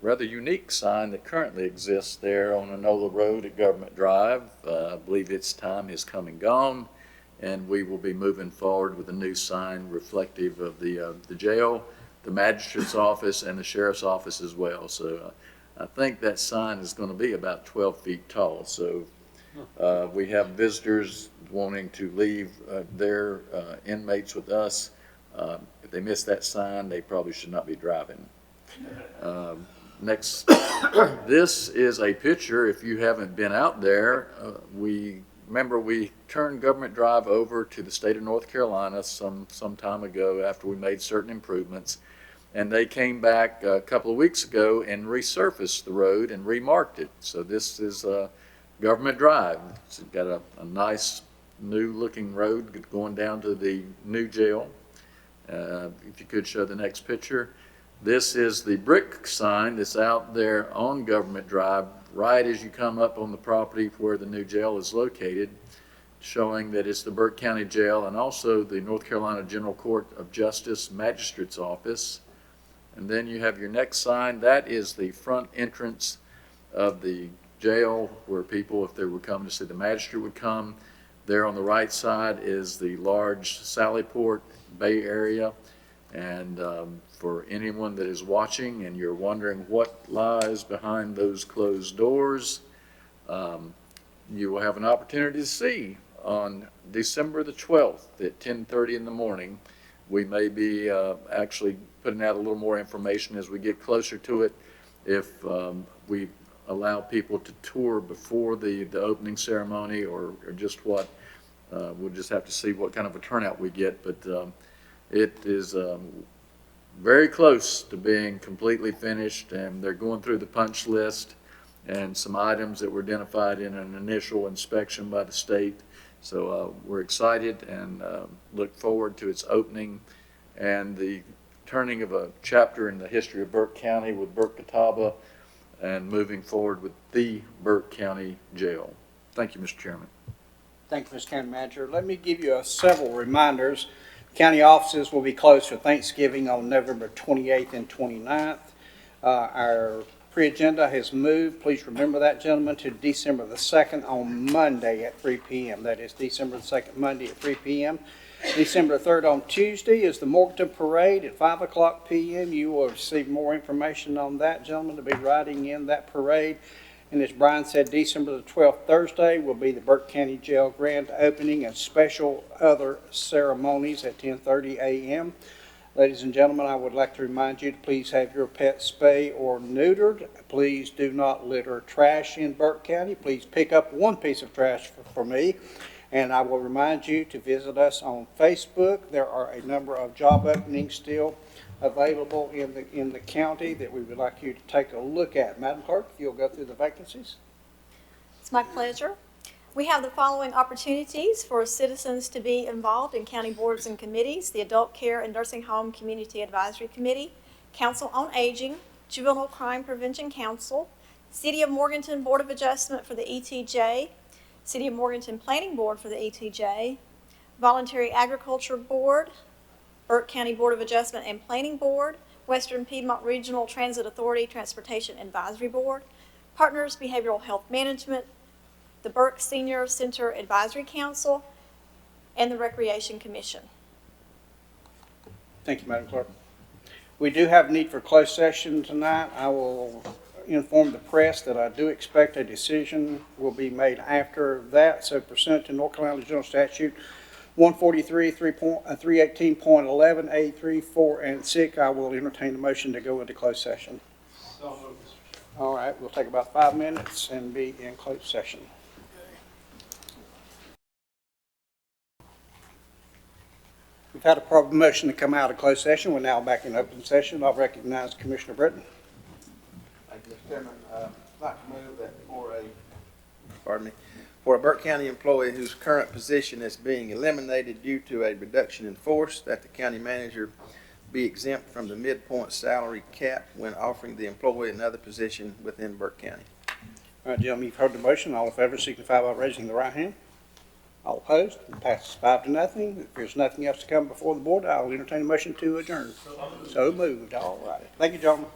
rather unique sign that currently exists there on Enola Road at Government Drive. I believe its time has come and gone, and we will be moving forward with a new sign reflective of the jail, the magistrate's office, and the sheriff's office as well. So I think that sign is going to be about 12 feet tall. So we have visitors wanting to leave their inmates with us. If they miss that sign, they probably should not be driving. Next, this is a picture. If you haven't been out there, we turned Government Drive over to the state of North Carolina some time ago after we made certain improvements. And they came back a couple of weeks ago and resurfaced the road and remarked it. So this is Government Drive. It's got a nice new looking road going down to the new jail. If you could show the next picture. This is the brick sign that's out there on Government Drive, right as you come up on the property where the new jail is located, showing that it's the Burke County Jail and also the North Carolina General Court of Justice Magistrate's Office. And then you have your next sign. That is the front entrance of the jail where people, if they were coming to see the magistrate, would come. There on the right side is the large Sallyport Bay Area. And for anyone that is watching and you're wondering what lies behind those closed doors, you will have an opportunity to see on December the 12th at 10:30 in the morning. We may be actually putting out a little more information as we get closer to it. If we allow people to tour before the opening ceremony or just what, we'll just have to see what kind of a turnout we get. But it is very close to being completely finished, and they're going through the punch list and some items that were identified in an initial inspection by the state. So we're excited and look forward to its opening and the turning of a chapter in the history of Burke County with Burke Catawba and moving forward with the Burke County Jail. Thank you, Mr. Chairman. Thank you, Mr. County Manager. Let me give you several reminders. County offices will be closed for Thanksgiving on November 28th and 29th. Our pre-agenda has moved. Please remember that, gentlemen, to December the 2nd on Monday at 3 p.m. That is December the 2nd, Monday at 3 p.m. December the 3rd on Tuesday is the Morganton Parade at 5 o'clock p.m. You will receive more information on that, gentlemen, to be riding in that parade. And as Brian said, December the 12th, Thursday, will be the Burke County Jail grand opening and special other ceremonies at 10:30 a.m. Ladies and gentlemen, I would like to remind you to please have your pet spayed or neutered. Please do not litter trash in Burke County. Please pick up one piece of trash for me. And I will remind you to visit us on Facebook. There are a number of job openings still available in the county that we would like you to take a look at. Madam Clerk, if you'll go through the vacancies. It's my pleasure. We have the following opportunities for citizens to be involved in county boards and committees: the Adult Care and Nursing Home Community Advisory Committee, Council on Aging, Juvenile Crime Prevention Council, City of Morganton Board of Adjustment for the ETJ, City of Morganton Planning Board for the ETJ, Voluntary Agriculture Board, Burke County Board of Adjustment and Planning Board, Western Piedmont Regional Transit Authority Transportation Advisory Board, Partners Behavioral Health Management, the Burke Senior Center Advisory Council, and the Recreation Commission. Thank you, Madam Clerk. We do have need for closed session tonight. I will inform the press that I do expect a decision will be made after that. So pursuant to North Carolina General Statute 143, 318.11, A3, 4, and 6, I will entertain a motion to go into closed session. All right, we'll take about 5 minutes and be in closed session. We've had a proper motion to come out of closed session. We're now back in open session. I'll recognize Commissioner Britton. Thank you, Mr. Chairman. I'd like to move that for for a Burke County employee whose current position is being eliminated due to a reduction in force, that the county manager be exempt from the midpoint salary cap when offering the employee another position within Burke County. All right, gentlemen, you've heard the motion. All in favor signify by raising the right hand. All opposed? It passes 5-0. If there's nothing else to come before the board, I'll entertain a motion to adjourn. So moved. All right. Thank you, gentlemen.